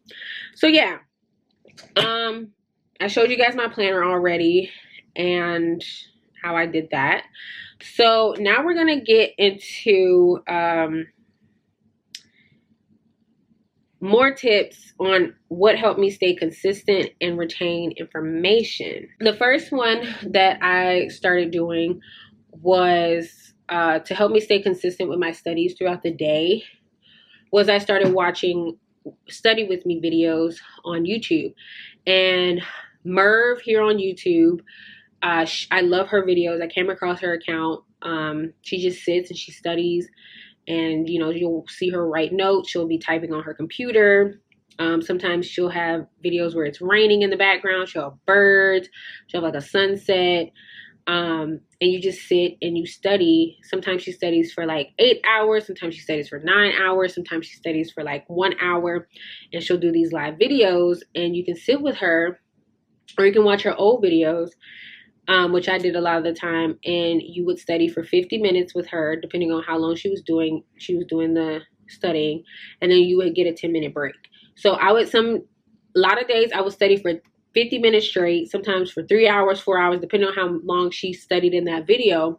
So yeah, I showed you guys my planner already and how I did that. So now we're gonna get into more tips on what helped me stay consistent and retain information. The first one that I started doing was to help me stay consistent with my studies throughout the day was I started watching study with me videos on YouTube. And Merv here on YouTube, I love her videos. I came across her account. She just sits and she studies, and you'll see her write notes. She'll be typing on her computer. Sometimes she'll have videos where it's raining in the background. She'll have birds. She'll have like a sunset. And you just sit and you study. Sometimes she studies for like 8 hours. Sometimes she studies for 9 hours. Sometimes she studies for like 1 hour. And she'll do these live videos. And you can sit with her, or you can watch her old videos, which I did a lot of the time. And you would study for 50 minutes with her, depending on how long she was doing the studying. And then you would get a 10-minute break. So a lot of days I would study for 50 minutes straight, sometimes for 3 hours, 4 hours, depending on how long she studied in that video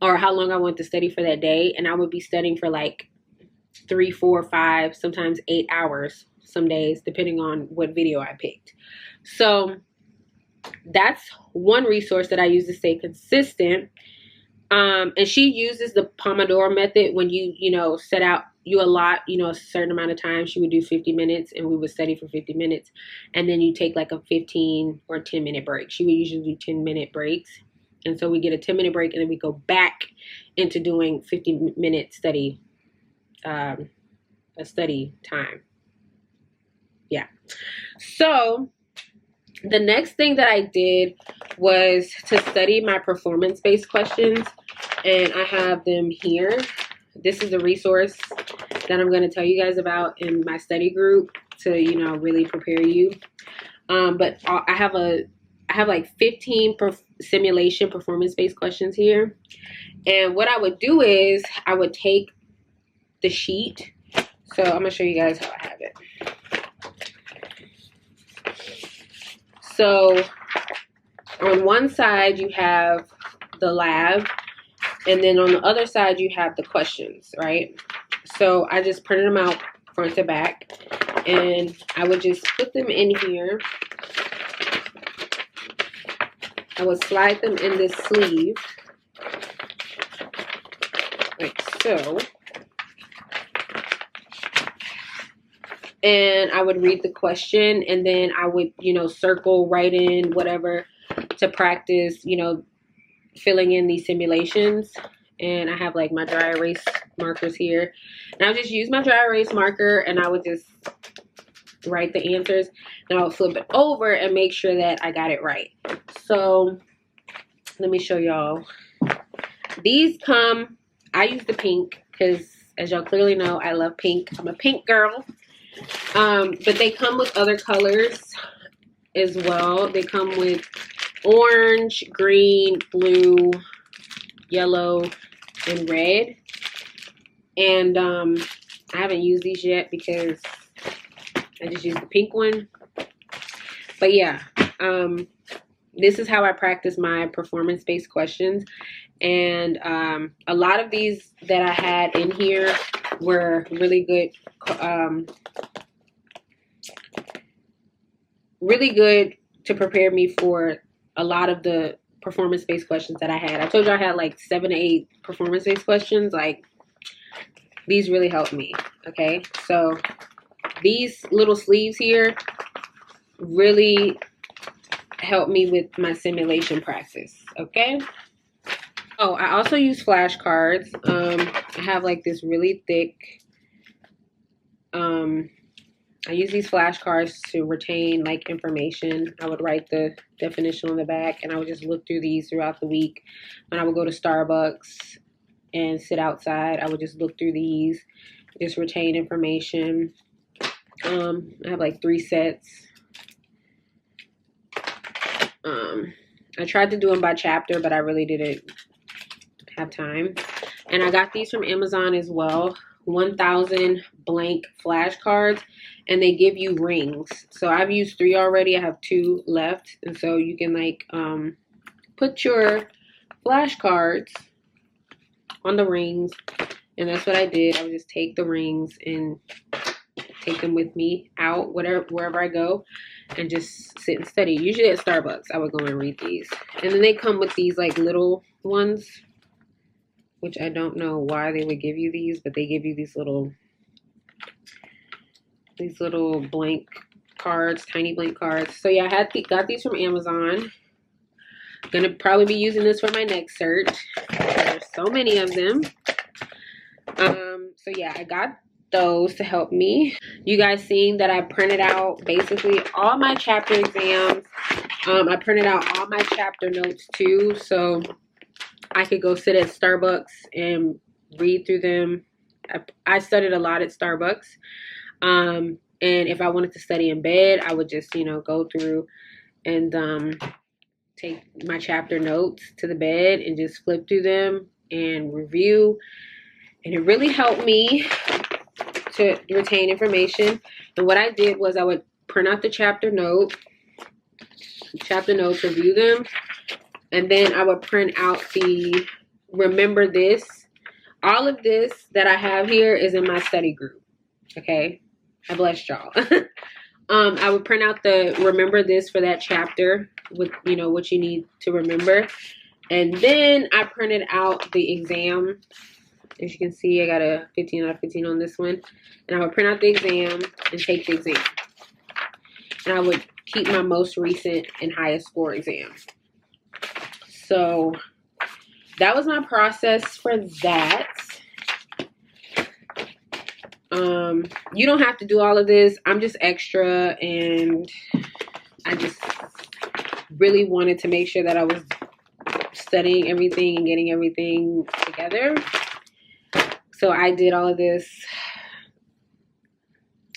or how long I wanted to study for that day. And I would be studying for like 3, 4, 5, sometimes 8 hours some days, depending on what video I picked. So that's one resource that I use to stay consistent. And she uses the Pomodoro method. When you set out, you allot, a certain amount of time. She would do 50 minutes and we would study for 50 minutes. And then you take like a 15 or 10-minute break. She would usually do 10-minute breaks. And so we get a 10-minute break and then we go back into doing 50-minute study, a study time. Yeah. So the next thing that I did was to study my performance-based questions, and I have them here. This is a resource that I'm going to tell you guys about in my study group to, really prepare you. But I have like 15 simulation performance-based questions here. And what I would do is I would take the sheet. So I'm going to show you guys how I have it. So on one side you have the lab, and then on the other side you have the questions, right? So I just printed them out front to back, and I would just put them in here. I would slide them in this sleeve, like so. And I would read the question, and then I would, circle, write in whatever to practice, filling in these simulations. And I have like my dry erase markers here. And I would just use my dry erase marker, and I would just write the answers, and I would flip it over and make sure that I got it right. So let me show y'all. These come, I use the pink because, as y'all clearly know, I love pink. I'm a pink girl. But they come with other colors as well. They come with orange, green, blue, yellow, and red. And I haven't used these yet because I just used the pink one. But yeah, this is how I practice my performance-based questions. And a lot of these that I had in here were really good, to prepare me for a lot of the performance-based questions that I had. I told you I had like 7 to 8 performance-based questions. Like, these really helped me. Okay, so these little sleeves here really help me with my simulation practice. Okay. Oh, I also use flashcards. I have like this really thick, I use these flashcards to retain like information. I would write the definition on the back, and I would just look through these throughout the week. When I would go to Starbucks and sit outside, I would just look through these, just retain information. I have like 3 sets. I tried to do them by chapter, but I really didn't have time. And I got these from Amazon as well. 1,000 blank flashcards, and they give you rings. So I've used 3 already. I have 2 left, and so you can like put your flashcards on the rings, and that's what I did. I would just take the rings and take them with me out wherever I go, and just sit and study. Usually at Starbucks, I would go and read these. And then they come with these like little ones, which I don't know why they would give you these, but they give you these little blank cards, tiny blank cards. So yeah, I got these from Amazon. I'm gonna probably be using this for my next cert. There's so many of them. So yeah, I got those to help me. You guys seen that I printed out basically all my chapter exams. I printed out all my chapter notes too, so I could go sit at Starbucks and read through them. I studied a lot at Starbucks. And if I wanted to study in bed, I would just, go through and take my chapter notes to the bed and just flip through them and review. And it really helped me to retain information. And what I did was I would print out the chapter notes, review them, and then I would print out the remember this. All of this that I have here is in my study group. Okay, I blessed y'all. I would print out the remember this for that chapter with what you need to remember, and then I printed out the exam. As you can see, I got a 15 out of 15 on this one, and I would print out the exam and take the exam, and I would keep my most recent and highest score exam. So that was my process for that. You don't have to do all of this. I'm just extra, and I just really wanted to make sure that I was studying everything and getting everything together. So I did all of this.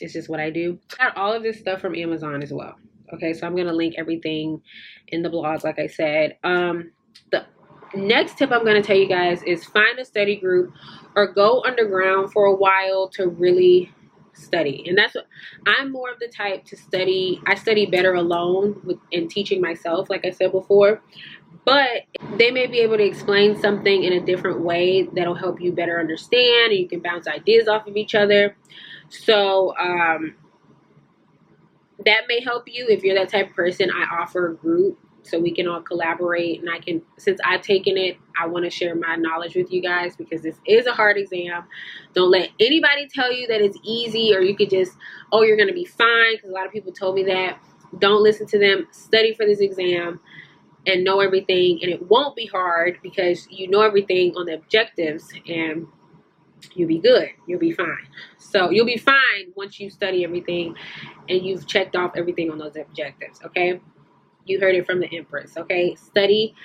It's just what I do. I got all of this stuff from Amazon as well. Okay, so I'm going to link everything in the blog, like I said. The next tip I'm going to tell you guys is find a study group or go underground for a while to really study. And that's what I'm more of the type to study. I study better alone in teaching myself, like I said before. But they may be able to explain something in a different way that'll help you better understand, and you can bounce ideas off of each other. So that may help you if you're that type of person. I offer a group so we can all collaborate, and since I've taken it, I want to share my knowledge with you guys because this is a hard exam. Don't let anybody tell you that it's easy or you could just, oh, you're going to be fine, because a lot of people told me that. Don't listen to them. Study for this exam and know everything, and it won't be hard because you know everything on the objectives, and you'll be good. You'll be fine. So you'll be fine once you study everything and you've checked off everything on those objectives, okay? You heard it from the Empress, okay? Study.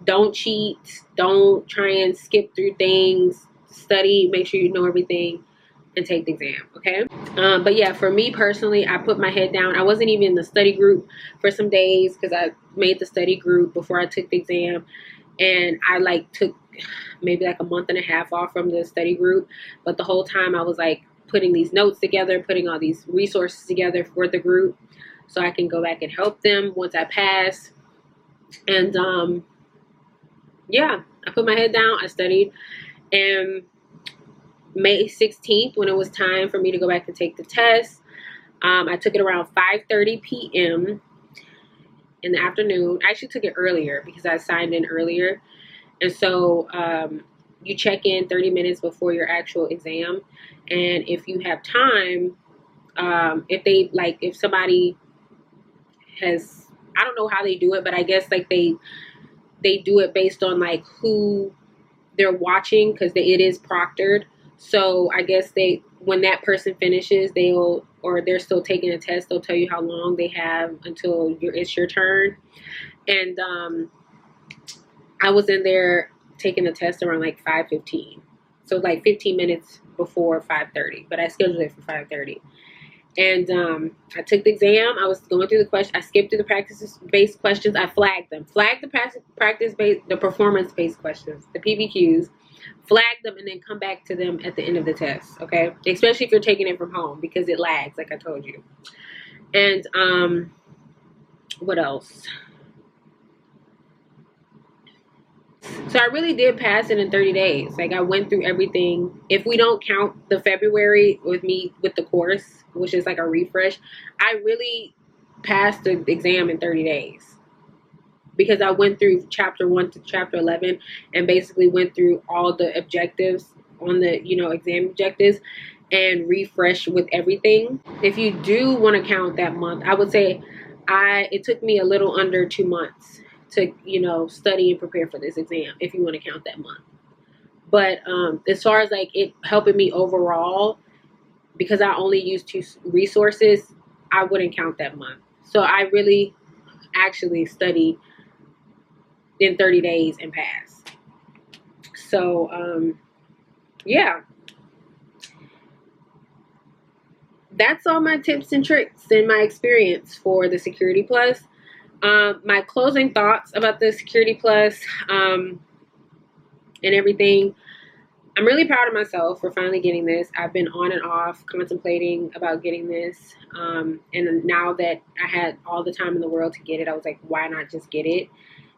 Don't cheat. Don't try and skip through things. Study. Make sure you know everything and take the exam, okay? But yeah, for me personally, I put my head down. I wasn't even in the study group for some days because I made the study group before I took the exam. And I like took maybe like a month and a half off from the study group. But the whole time I was like putting these notes together, putting all these resources together for the group so I can go back and help them once I pass. And yeah, I put my head down. I studied. And May 16th, when it was time for me to go back and take the test, I took it around 5:30 p.m. in the afternoon. I actually took it earlier because I signed in earlier. And so you check in 30 minutes before your actual exam. And if you have time, if somebody has, I don't know how they do it, but I guess like they do it based on like who they're watching, because it is proctored. So I guess when that person finishes, they're still taking a test, they'll tell you how long they have until it's your turn. And I was in there taking a test around like 5:15. So like 15 minutes before 5:30, but I scheduled it for 5:30. And I took the exam. I was going through the question. I skipped through the practice-based questions. I flagged them. Flagged the performance-based questions, the PBQs. Flag them and then come back to them at the end of the test, okay? Especially if you're taking it from home because it lags, like I told you. And what else? So I really did pass it in 30 days. Like I went through everything. If we don't count the February with me with the course, which is like a refresh, I really passed the exam in 30 days. Because I went through chapter 1 to chapter 11 and basically went through all the objectives on the, exam objectives and refresh with everything. If you do want to count that month, I would say it took me a little under 2 months to, study and prepare for this exam, if you want to count that month. But as far as like it helping me overall, because I only used 2 resources, I wouldn't count that month. So I really actually studied in 30 days and passed. So, yeah. That's all my tips and tricks and my experience for the Security Plus. My closing thoughts about the Security Plus and everything. I'm really proud of myself for finally getting this. I've been on and off contemplating about getting this. And now that I had all the time in the world to get it, I was like, why not just get it?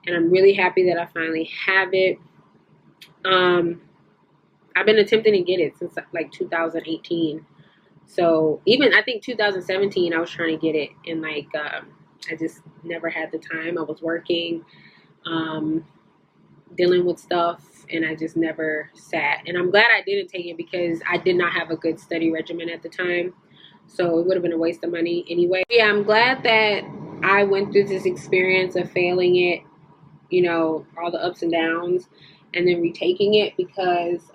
And I'm really happy that I finally have it. I've been attempting to get it since like 2018. So even I think 2017, I was trying to get it. And like, I just never had the time. I was working, dealing with stuff, and I just never sat. And I'm glad I didn't take it because I did not have a good study regimen at the time. So it would have been a waste of money anyway. Yeah, I'm glad that I went through this experience of failing it, all the ups and downs, and then retaking it because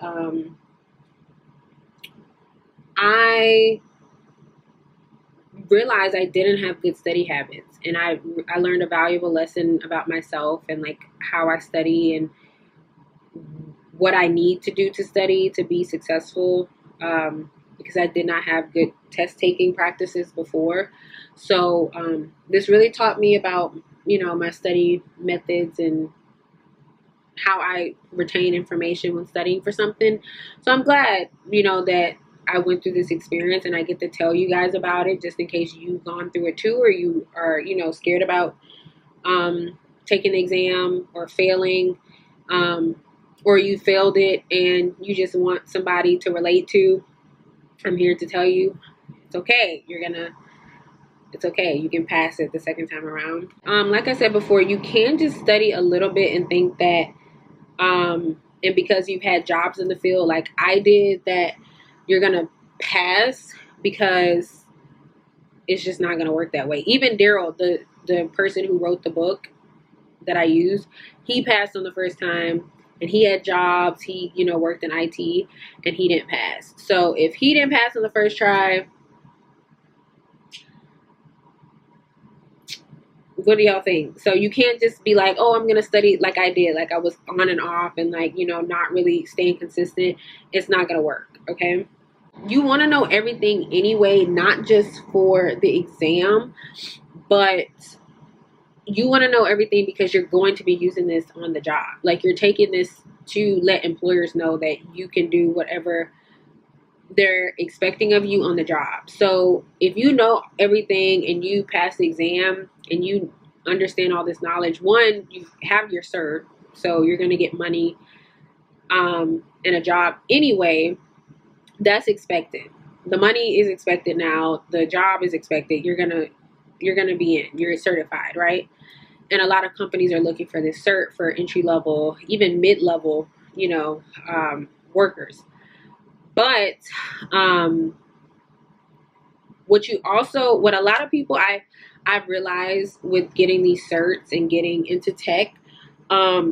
I realized I didn't have good study habits, and I learned a valuable lesson about myself and like how I study and what I need to do to study to be successful, because I did not have good test taking practices before. So this really taught me about my study methods and how I retain information when studying for something. So I'm glad that I went through this experience and I get to tell you guys about it, just in case you've gone through it too, or you are scared about taking the exam or failing, or you failed it and you just want somebody to relate to. I'm here to tell you it's okay. It's okay. You can pass it the second time around. Like I said before, you can just study a little bit and think that, and because you've had jobs in the field like I did, that you're going to pass, because it's just not going to work that way. Even Daryl, the person who wrote the book that I used, he passed on the first time and and he had jobs. He, you know, worked in IT, and he didn't pass. So if he didn't pass on the first try, what do y'all think? So you can't just be like, oh, I'm gonna study like I did, like I was on and off and like, you know, not really staying consistent. It's not gonna work. Okay, you want to know everything anyway, not just for the exam, but you want to know everything because you're going to be using this on the job. Like, you're taking this to let employers know that you can do whatever they're expecting of you on the job. So if you know everything and you pass the exam and you understand all this knowledge, one, you have your cert, so you're going to get money in a job anyway. That's expected. The money is expected now. The job is expected. You're gonna be in. You're certified, right? And a lot of companies are looking for this cert for entry level, even mid level, you know, workers. But what a lot of people I've realized with getting these certs and getting into tech,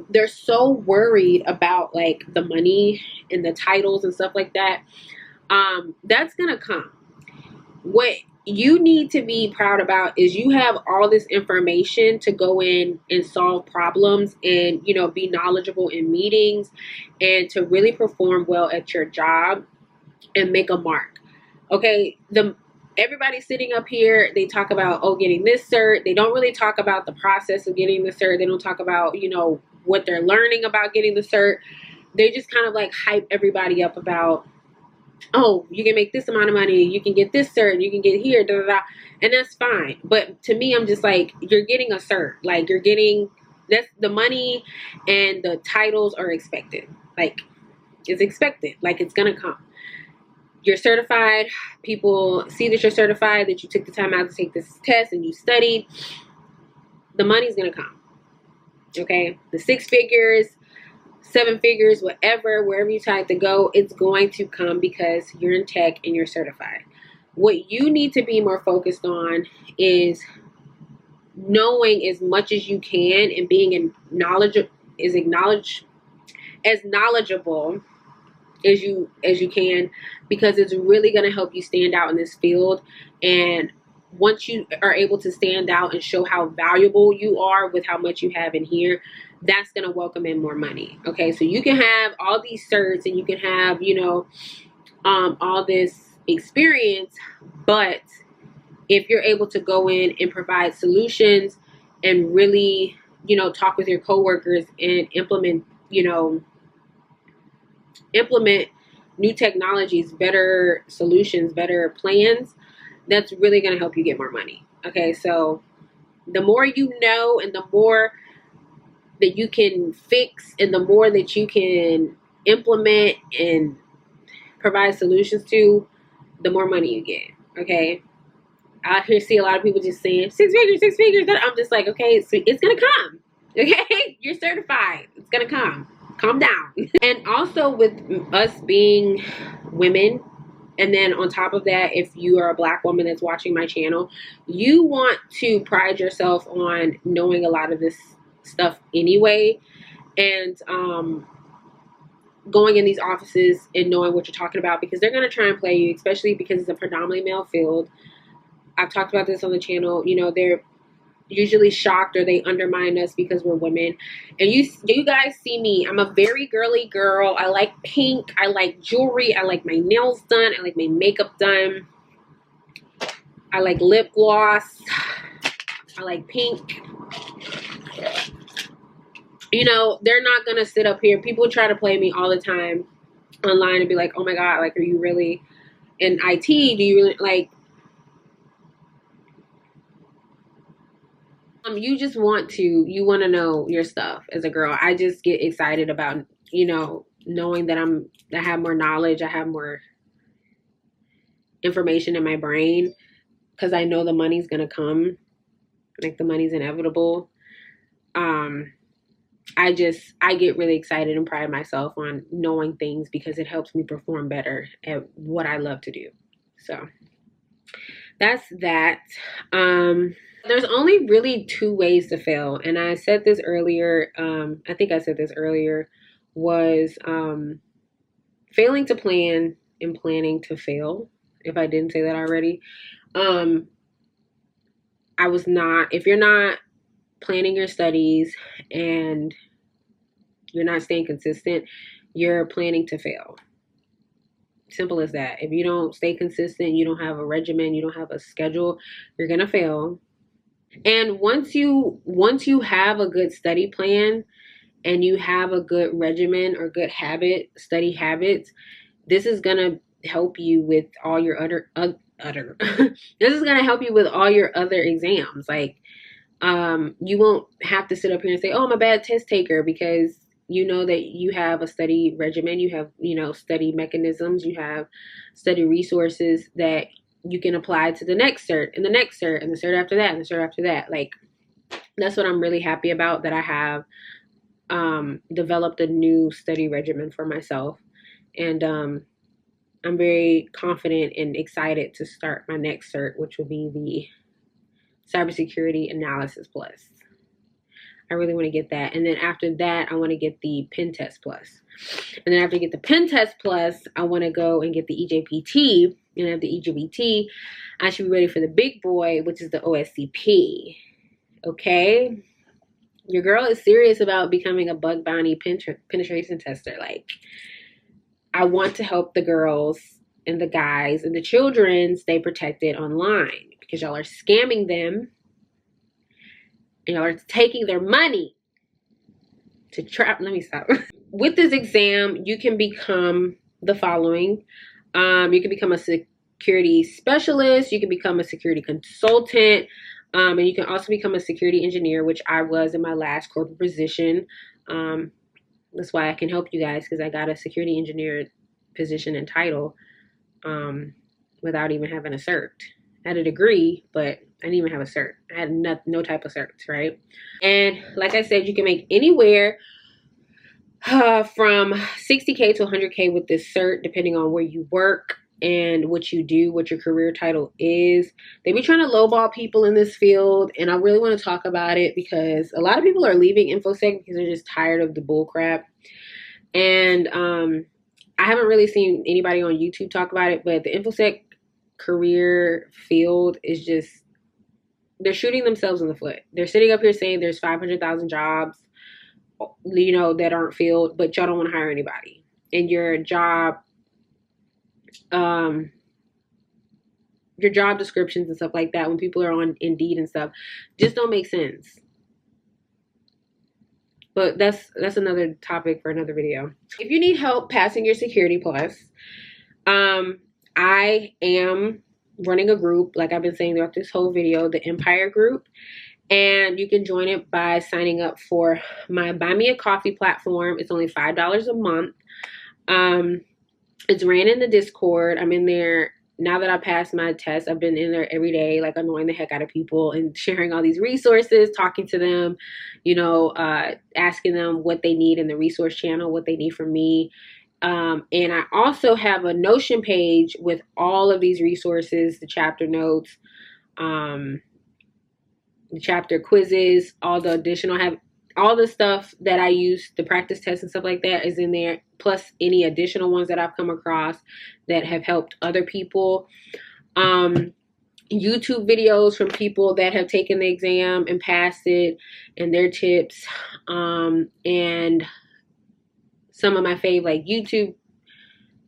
they're so worried about like the money and the titles and stuff like that. That's gonna come. What you need to be proud about is you have all this information to go in and solve problems and, you know, be knowledgeable in meetings and to really perform well at your job and make a mark. Okay, everybody sitting up here, they talk about, oh, getting this cert. They don't really talk about the process of getting the cert. They don't talk about, you know, what they're learning about getting the cert. They just kind of like hype everybody up about, oh, you can make this amount of money, you can get this cert, you can get here, da da da, and that's fine. But to me, I'm just like, you're getting a cert. Like, that's the money and the titles are expected. Like, it's expected. Like, it's gonna come. You're certified. People see that you're certified, that you took the time out to take this test and you studied. The money's gonna come. Okay, the 6 figures, 7 figures, whatever, wherever you decide to go, it's going to come because you're in tech and you're certified. What you need to be more focused on is knowing as much as you can and being as knowledgeable as you can, because it's really going to help you stand out in this field. And once you are able to stand out and show how valuable you are with how much you have in here, that's going to welcome in more money. Okay, so you can have all these certs and you can have, you know, all this experience, but if you're able to go in and provide solutions and really, you know, talk with your coworkers and implement new technologies, better solutions, better plans, that's really going to help you get more money. Okay, so the more you know and the more that you can fix and the more that you can implement and provide solutions to, the more money you get. Okay, I hear see a lot of people just saying 6 figures, 6 figures. I'm just like, okay, it's gonna come. Okay, you're certified. It's gonna come. Calm down. And also with us being women, and then on top of that, if you are a Black woman that's watching my channel, you want to pride yourself on knowing a lot of this stuff anyway, and going in these offices and knowing what you're talking about, because they're going to try and play you, especially because it's a predominantly male field. I've talked about this on the channel. You know, they're usually shocked or they undermine us because we're women. And you guys see me. I'm a very girly girl. I like pink. I like jewelry. I like my nails done. I like my makeup done. I like lip gloss. I like pink. You know, they're not going to sit up here. People try to play me all the time online and be like, oh my God, like, are you really in IT? Do you really, like, you want to know your stuff as a girl. I just get excited about, you know, knowing that I have more knowledge. I have more information in my brain because I know the money's going to come. Like, the money's inevitable. I get really excited and pride myself on knowing things because it helps me perform better at what I love to do. So that's that. There's only really 2 ways to fail. And I said this earlier. I think I said this earlier was failing to plan and planning to fail. If I didn't say that already. I was not, if you're not planning your studies and you're not staying consistent, you're planning to fail. Simple as that. If you don't stay consistent, you don't have a regimen, you don't have a schedule, you're gonna fail. And once you have a good study plan and you have a good regimen or good study habits, this is gonna help you with all your other this is gonna help you with all your other exams. Like, you won't have to sit up here and say, oh, I'm a bad test taker, because you know that you have a study regimen, you have, study mechanisms, you have study resources that you can apply to the next cert and the next cert and the cert after that and the cert after that. Like, that's what I'm really happy about, that I have developed a new study regimen for myself. And I'm very confident and excited to start my next cert, which will be the Cybersecurity Analysis Plus. I really want to get that. And then after that, I want to get the Pen Test Plus. And then after I get the Pen Test Plus, I want to go and get the EJPT. And after the EJPT, I should be ready for the big boy, which is the OSCP. Okay? Your girl is serious about becoming a bug bounty penetration tester. Like, I want to help the girls and the guys and the children stay protected online, because y'all are scamming them and y'all are taking their money to trap. Let me stop. With this exam, you can become the following. You can become a security specialist. You can become a security consultant. And you can also become a security engineer, which I was in my last corporate position. That's why I can help you guys, because I got a security engineer position and title without even having a cert. I had a degree, but I didn't even have a cert. I had no type of certs, right? And like I said, you can make anywhere from 60K to 100K with this cert, depending on where you work and what you do, what your career title is. They be trying to lowball people in this field, and I really want to talk about it, because a lot of people are leaving InfoSec because they're just tired of the bull crap. And I haven't really seen anybody on YouTube talk about it, but the InfoSec career field is just, they're shooting themselves in the foot. They're sitting up here saying there's 500,000 jobs, that aren't filled, but y'all don't want to hire anybody. And your job descriptions and stuff like that, when people are on Indeed and stuff, just don't make sense. But that's another topic for another video. If you need help passing your Security Plus, I am running a group, like I've been saying throughout this whole video, the Empire group. And you can join it by signing up for my Buy Me a Coffee platform. It's only $5 a month. It's ran in the Discord. I'm in there now that I passed my test. I've been in there every day, like annoying the heck out of people and sharing all these resources, talking to them, asking them what they need in the resource channel, what they need from me. And I also have a Notion page with all of these resources, the chapter notes, the chapter quizzes, all the additional, I have all the stuff that I use, the practice tests and stuff like that is in there, plus any additional ones that I've come across that have helped other people. YouTube videos from people that have taken the exam and passed it, and their tips, and some of my favorite, like, YouTube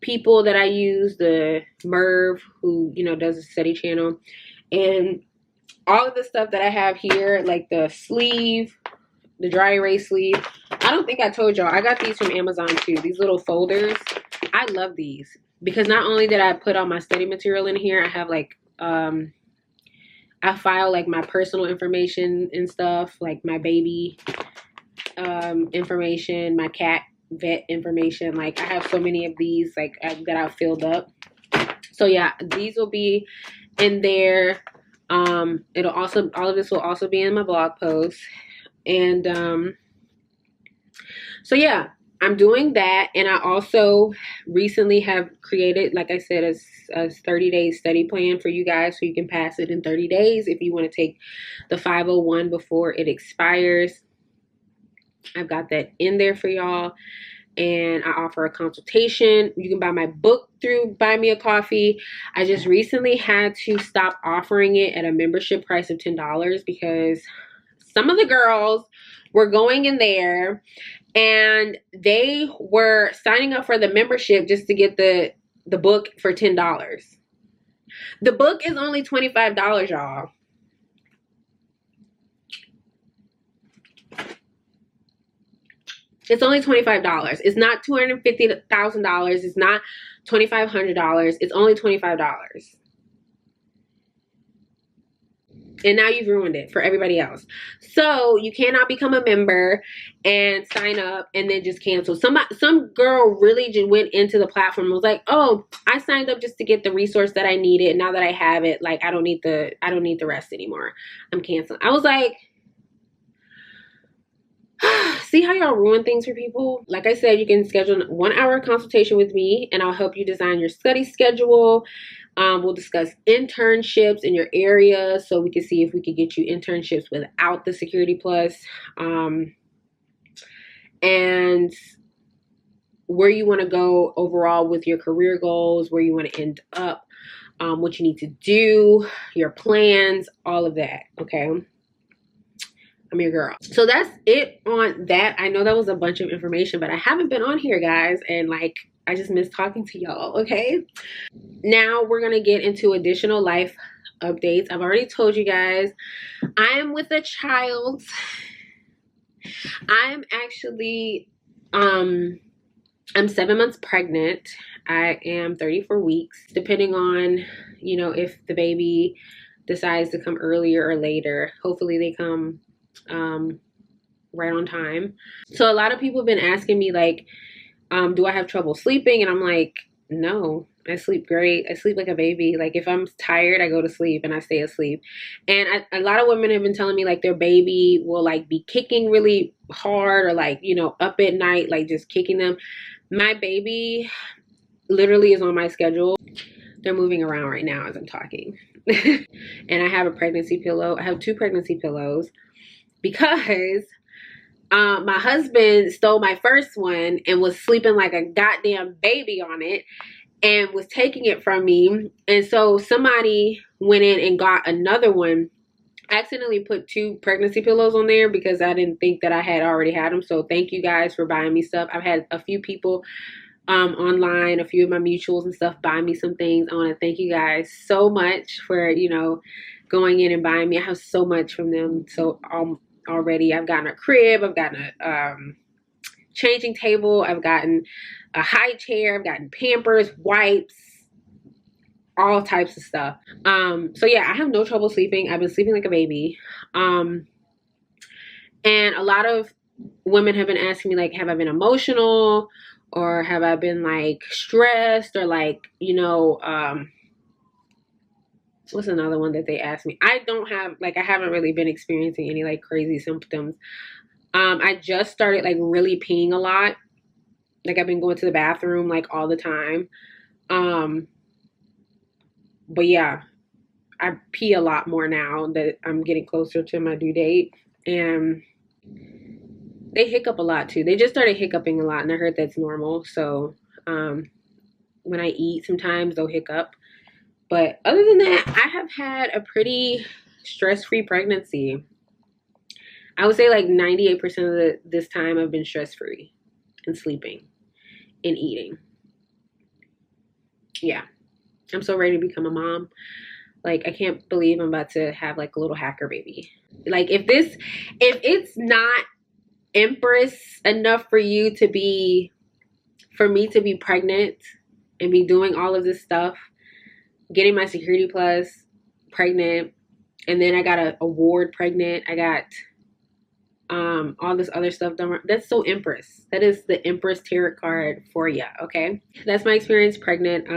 people that I use, the Merv, who, does a study channel, and all of the stuff that I have here, like the sleeve, the dry erase sleeve. I don't think I told y'all, I got these from Amazon too, these little folders. I love these, because not only did I put all my study material in here, I have like, I file like my personal information and stuff, like my baby information, my cat vet information. Like, I have so many of these, like, that I've filled up. So yeah, these will be in there. It'll also, all of this will also be in my blog post. And so yeah, I'm doing that. And I also recently have created, like I said, a 30-day study plan for you guys, so you can pass it in 30 days if you want to take the 501 before it expires. I've got that in there for y'all. and I offer a consultation. You can buy my book through Buy Me a Coffee. I just recently had to stop offering it at a membership price of $10 because some of the girls were going in there and they were signing up for the membership just to get the book for $10. The book is only $25, y'all. It's only $25. It's not $250,000. It's not $2,500. It's only $25. And now you've ruined it for everybody else. So you cannot become a member and sign up and then just cancel. Some girl really just went into the platform and was like, oh, I signed up just to get the resource that I needed. Now that I have it, like I don't need the rest anymore. I'm canceling. I was like, see how y'all ruin things for people? Like I said, you can schedule a 1-hour consultation with me and I'll help you design your study schedule. We'll discuss internships in your area so we can see if we could get you internships without the Security Plus. And where you want to go overall with your career goals, where you want to end up, what you need to do, your plans, all of that, okay? I'm your girl. So that's it on that. I know that was a bunch of information, but I haven't been on here, guys, and like I just miss talking to y'all, okay? Now we're gonna get into additional life updates. I've already told you guys I am with a child. I'm actually I'm 7 months pregnant. I am 34 weeks, depending on, you know, if the baby decides to come earlier or later. Hopefully they come right on time. So a lot of people have been asking me like, do I have trouble sleeping? And I'm like, no, I sleep great. I sleep like a baby. Like if I'm tired, I go to sleep and I stay asleep. And a lot of women have been telling me like their baby will like be kicking really hard or like, you know, up at night, like just kicking them. My baby literally is on my schedule. They're moving around right now as I'm talking. And I have a pregnancy pillow. I have 2 pregnancy pillows because my husband stole my first one and was sleeping like a goddamn baby on it and was taking it from me. And so somebody went in and got another one. I accidentally put 2 pregnancy pillows on there because I didn't think that I had already had them. So thank you guys for buying me stuff. I've had a few people online, a few of my mutuals and stuff buy me some things. I want to thank you guys so much for, you know, going in and buying me. I have so much from them. So already I've gotten a crib, I've gotten a changing table, I've gotten a high chair, I've gotten Pampers, wipes, all types of stuff. So yeah, I have no trouble sleeping. I've been sleeping like a baby. And a lot of women have been asking me like, have I been emotional or have I been like stressed or like, you know, what's another one that they asked me? I don't have, like, I haven't really been experiencing any like crazy symptoms. I just started like really peeing a lot. Like I've been going to the bathroom like all the time. But yeah, I pee a lot more now that I'm getting closer to my due date. And they hiccup a lot too. They just started hiccuping a lot and I heard that's normal. So when I eat, sometimes they'll hiccup. But other than that, I have had a pretty stress-free pregnancy. I would say like 98% of this time I've been stress-free and sleeping and eating. Yeah. I'm so ready to become a mom. Like, I can't believe I'm about to have like a little hacker baby. Like if it's not Empress enough for me to be pregnant and be doing all of this stuff, getting my Security Plus, pregnant, and then I got an award pregnant. I got all this other stuff done. That's so Empress. That is the Empress tarot card for you, okay? That's my experience pregnant.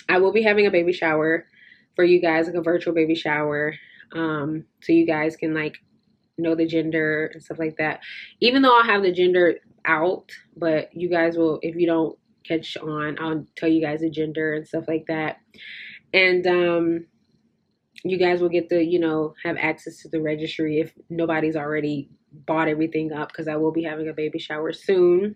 I will be having a baby shower for you guys, like a virtual baby shower, so you guys can like know the gender and stuff like that. Even though I'll have the gender out, but you guys will, if you don't catch on, I'll tell you guys the gender and stuff like that. And you guys will get to, you know, have access to the registry if nobody's already bought everything up, because I will be having a baby shower soon.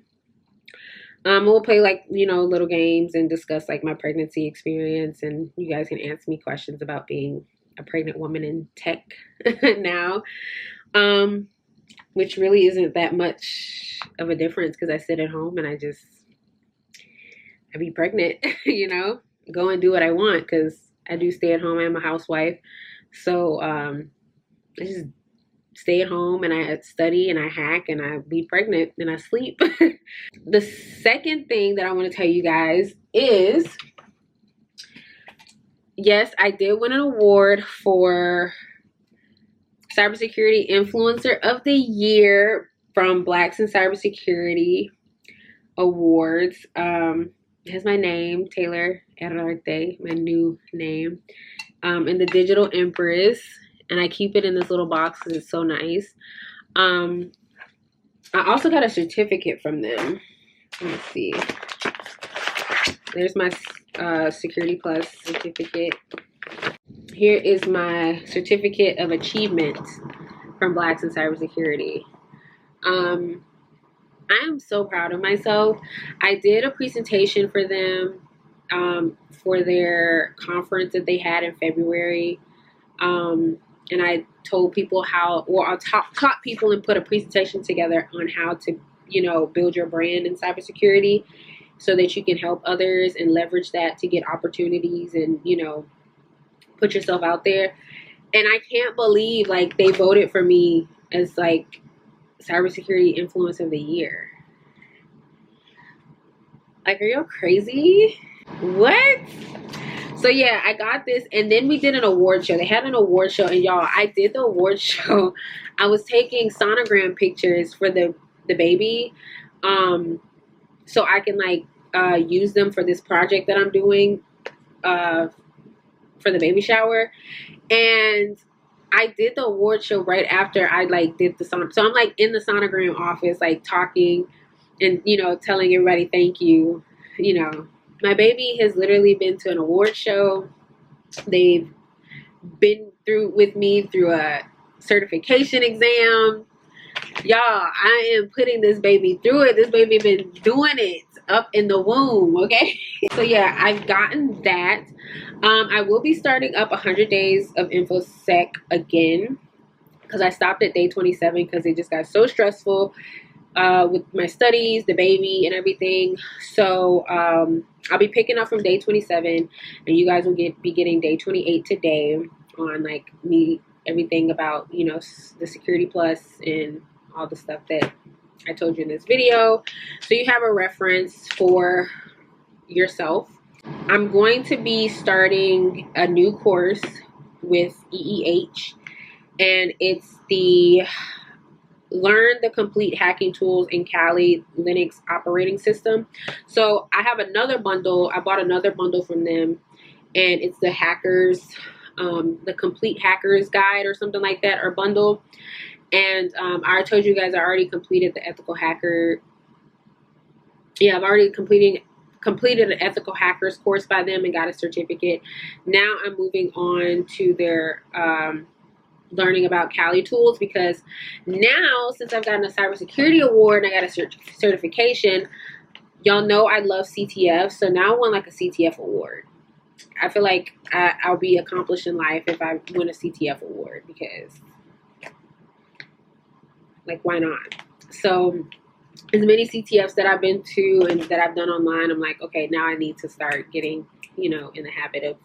We'll play like, you know, little games and discuss like my pregnancy experience, and you guys can ask me questions about being a pregnant woman in tech now, which really isn't that much of a difference because I sit at home and I be pregnant, you know, go and do what I want because I do stay at home. I'm a housewife, so I just stay at home and I study and I hack and I be pregnant and I sleep. The second thing that I want to tell you guys is, yes, I did win an award for Cybersecurity Influencer of the Year from Blacks in Cybersecurity Awards. It has my name, Taylor Herrarte, my new name, in the Digital Empress, and I keep it in this little box because it's so nice. I also got a certificate from them. Let's see. There's my Security Plus certificate. Here is my certificate of achievement from Blacks in Cybersecurity. I am so proud of myself. I did a presentation for them for their conference that they had in February. And I told people how, or I taught people and put a presentation together on how to, you know, build your brand in cybersecurity so that you can help others and leverage that to get opportunities and, you know, put yourself out there. And I can't believe like they voted for me as like Cybersecurity Influence of the Year. Like, are y'all crazy? What? So yeah, I got this, and then we did an award show. They had an award show, and y'all, I did the award show. I was taking sonogram pictures for the baby, so I can like use them for this project that I'm doing for the baby shower. And I did the award show right after I like did the son. So I'm like in the sonogram office, like talking and, you know, telling everybody thank you. You know, my baby has literally been to an award show. They've been through with me through a certification exam. Y'all, I am putting this baby through it. This baby been doing it up in the womb, okay? So yeah, I've gotten that. I will be starting up 100 days of InfoSec again because I stopped at day 27 because it just got so stressful with my studies, the baby, and everything. So I'll be picking up from day 27, and you guys will be getting day 28 today on like me, everything about, you know, the Security Plus and all the stuff that I told you in this video, so you have a reference for yourself. I'm going to be starting a new course with EEH, and it's the Learn the Complete Hacking Tools in Kali Linux Operating System. So I have another bundle. I bought another bundle from them, and it's the Hackers, the Complete Hackers Guide or something like that, or bundle. And I told you guys I already completed the Ethical Hacker. Yeah, I've already completed an Ethical Hackers course by them and got a certificate. Now I'm moving on to their learning about Kali tools, because now since I've gotten a cybersecurity award and I got a certification, y'all know I love CTF. So now I want like a CTF award. I feel like I'll be accomplished in life if I win a CTF award, because like, why not? So as many CTFs that I've been to and that I've done online, I'm like, okay, now I need to start getting, you know, in the habit of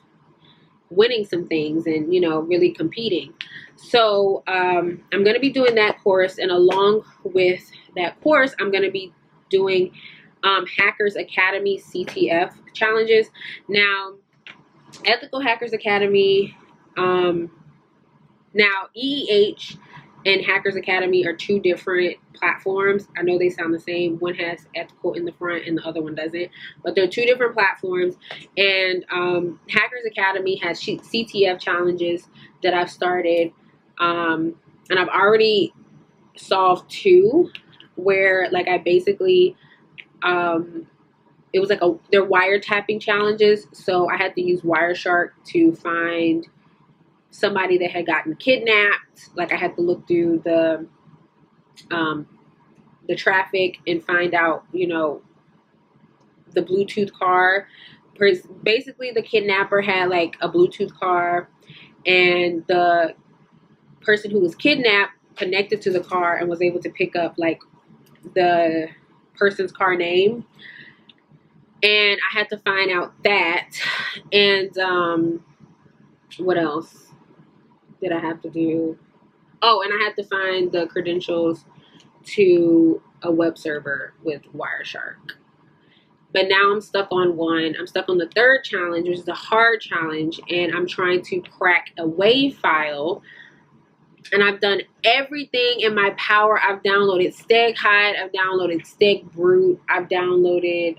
winning some things and, you know, really competing. So I'm going to be doing that course, and along with that course, I'm going to be doing Hackers Academy CTF challenges. Now, Ethical Hackers Academy, now EEH and Hackers Academy are two different platforms. I know they sound the same. One has ethical in the front and the other one doesn't, but they're two different platforms. And Hackers Academy has CTF challenges that I've started, and I've already solved two, where like I basically it was like they're wiretapping challenges, so I had to use Wireshark to find somebody that had gotten kidnapped. Like I had to look through the traffic and find out, you know, the Bluetooth car. Basically, the kidnapper had like a Bluetooth car, and the person who was kidnapped connected to the car and was able to pick up like the person's car name. And I had to find out that. And what else did I have to do? Oh, and I had to find the credentials to a web server with Wireshark. But now I'm stuck on one. I'm stuck on the third challenge, which is a hard challenge, and I'm trying to crack a WAV file. And I've done everything in my power. I've downloaded StegHide, I've downloaded StegBrute, I've downloaded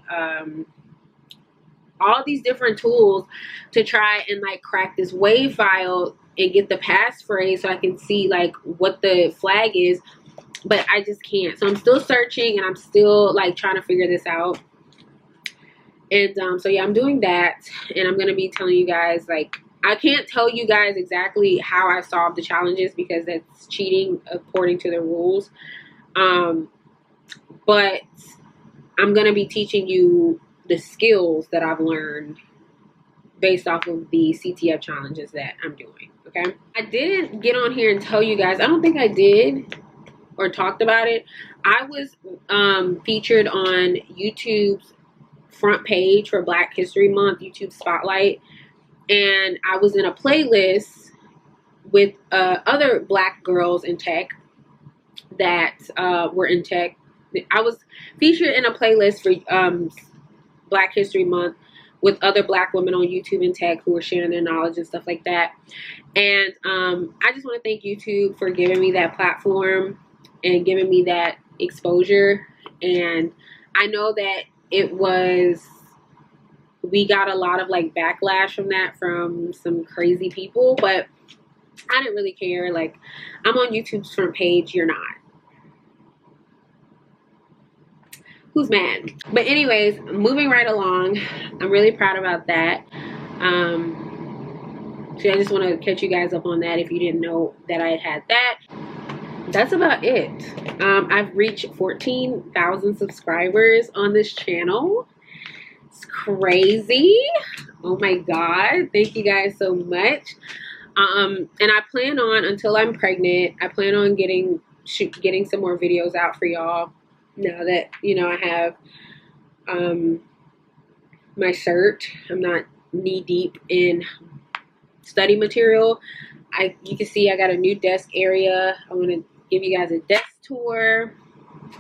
all these different tools to try and like crack this WAV file and get the passphrase so I can see like what the flag is. But I just can't. So I'm still searching, and I'm still like trying to figure this out. And so yeah, I'm doing that, and I'm gonna be telling you guys, like, I can't tell you guys exactly how I solved the challenges because that's cheating according to the rules. But I'm gonna be teaching you the skills that I've learned based off of the Ctf challenges that I'm doing. Okay, I didn't get on here and tell you guys, I don't think I did or talked about it. I was featured on YouTube's front page for Black History Month, YouTube Spotlight, and I was in a playlist with other Black girls in tech that were in tech. I was featured in a playlist for Black History Month with other Black women on YouTube in tech who were sharing their knowledge and stuff like that. And I just want to thank YouTube for giving me that platform and giving me that exposure. And I know that we got a lot of like backlash from that from some crazy people, but I didn't really care. Like, I'm on YouTube's front page, you're not. Who's mad? But anyways, moving right along, I'm really proud about that. So I just want to catch you guys up on that if you didn't know that I had that. That's about it. I've reached 14,000 subscribers on this channel. It's crazy. Oh my God. Thank you guys so much. And I plan on, until I'm pregnant, I plan on getting some more videos out for y'all now that, you know, I have my cert. I'm not knee deep in study material. You can see I got a new desk area. I want to give you guys a desk tour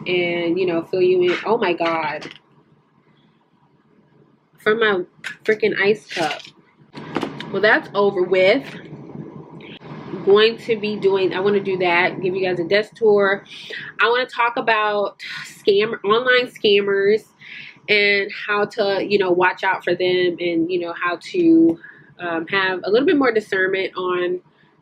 and, you know, fill you in. Oh my God. From my freaking ice cup. Well, that's over with. I'm going to be doing, I want to do that, give you guys a desk tour. I want to talk about online scammers and how to, you know, watch out for them, and, you know, how to have a little bit more discernment on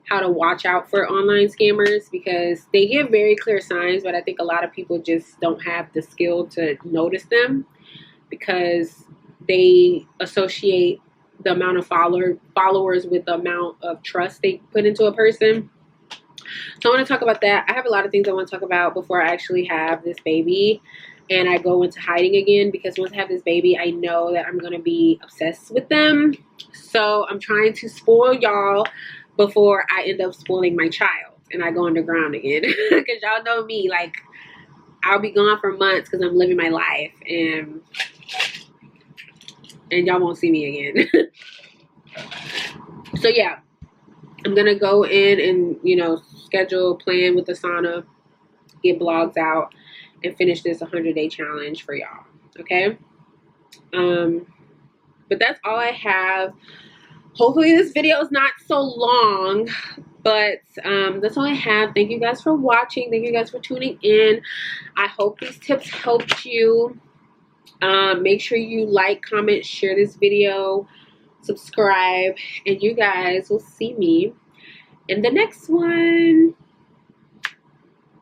how to watch out for online scammers, because they give very clear signs, but I think a lot of people just don't have the skill to notice them because they associate the amount of followers with the amount of trust they put into a person. So I want to talk about that. I have a lot of things I want to talk about before I actually have this baby and I go into hiding again, because once I have this baby, I know that I'm going to be obsessed with them. So I'm trying to spoil y'all before I end up spoiling my child and I go underground again. Because y'all know me, like, I'll be gone for months because I'm living my life, and y'all won't see me again. So yeah, I'm gonna go in and, you know, schedule, plan with Asana, get blogs out, and finish this 100-day challenge for y'all. Okay. But that's all I have. Hopefully this video is not so long, but that's all I have. Thank you guys for watching. Thank you guys for tuning in. I hope these tips helped you. Make sure you like, comment, share this video, subscribe, and you guys will see me in the next one.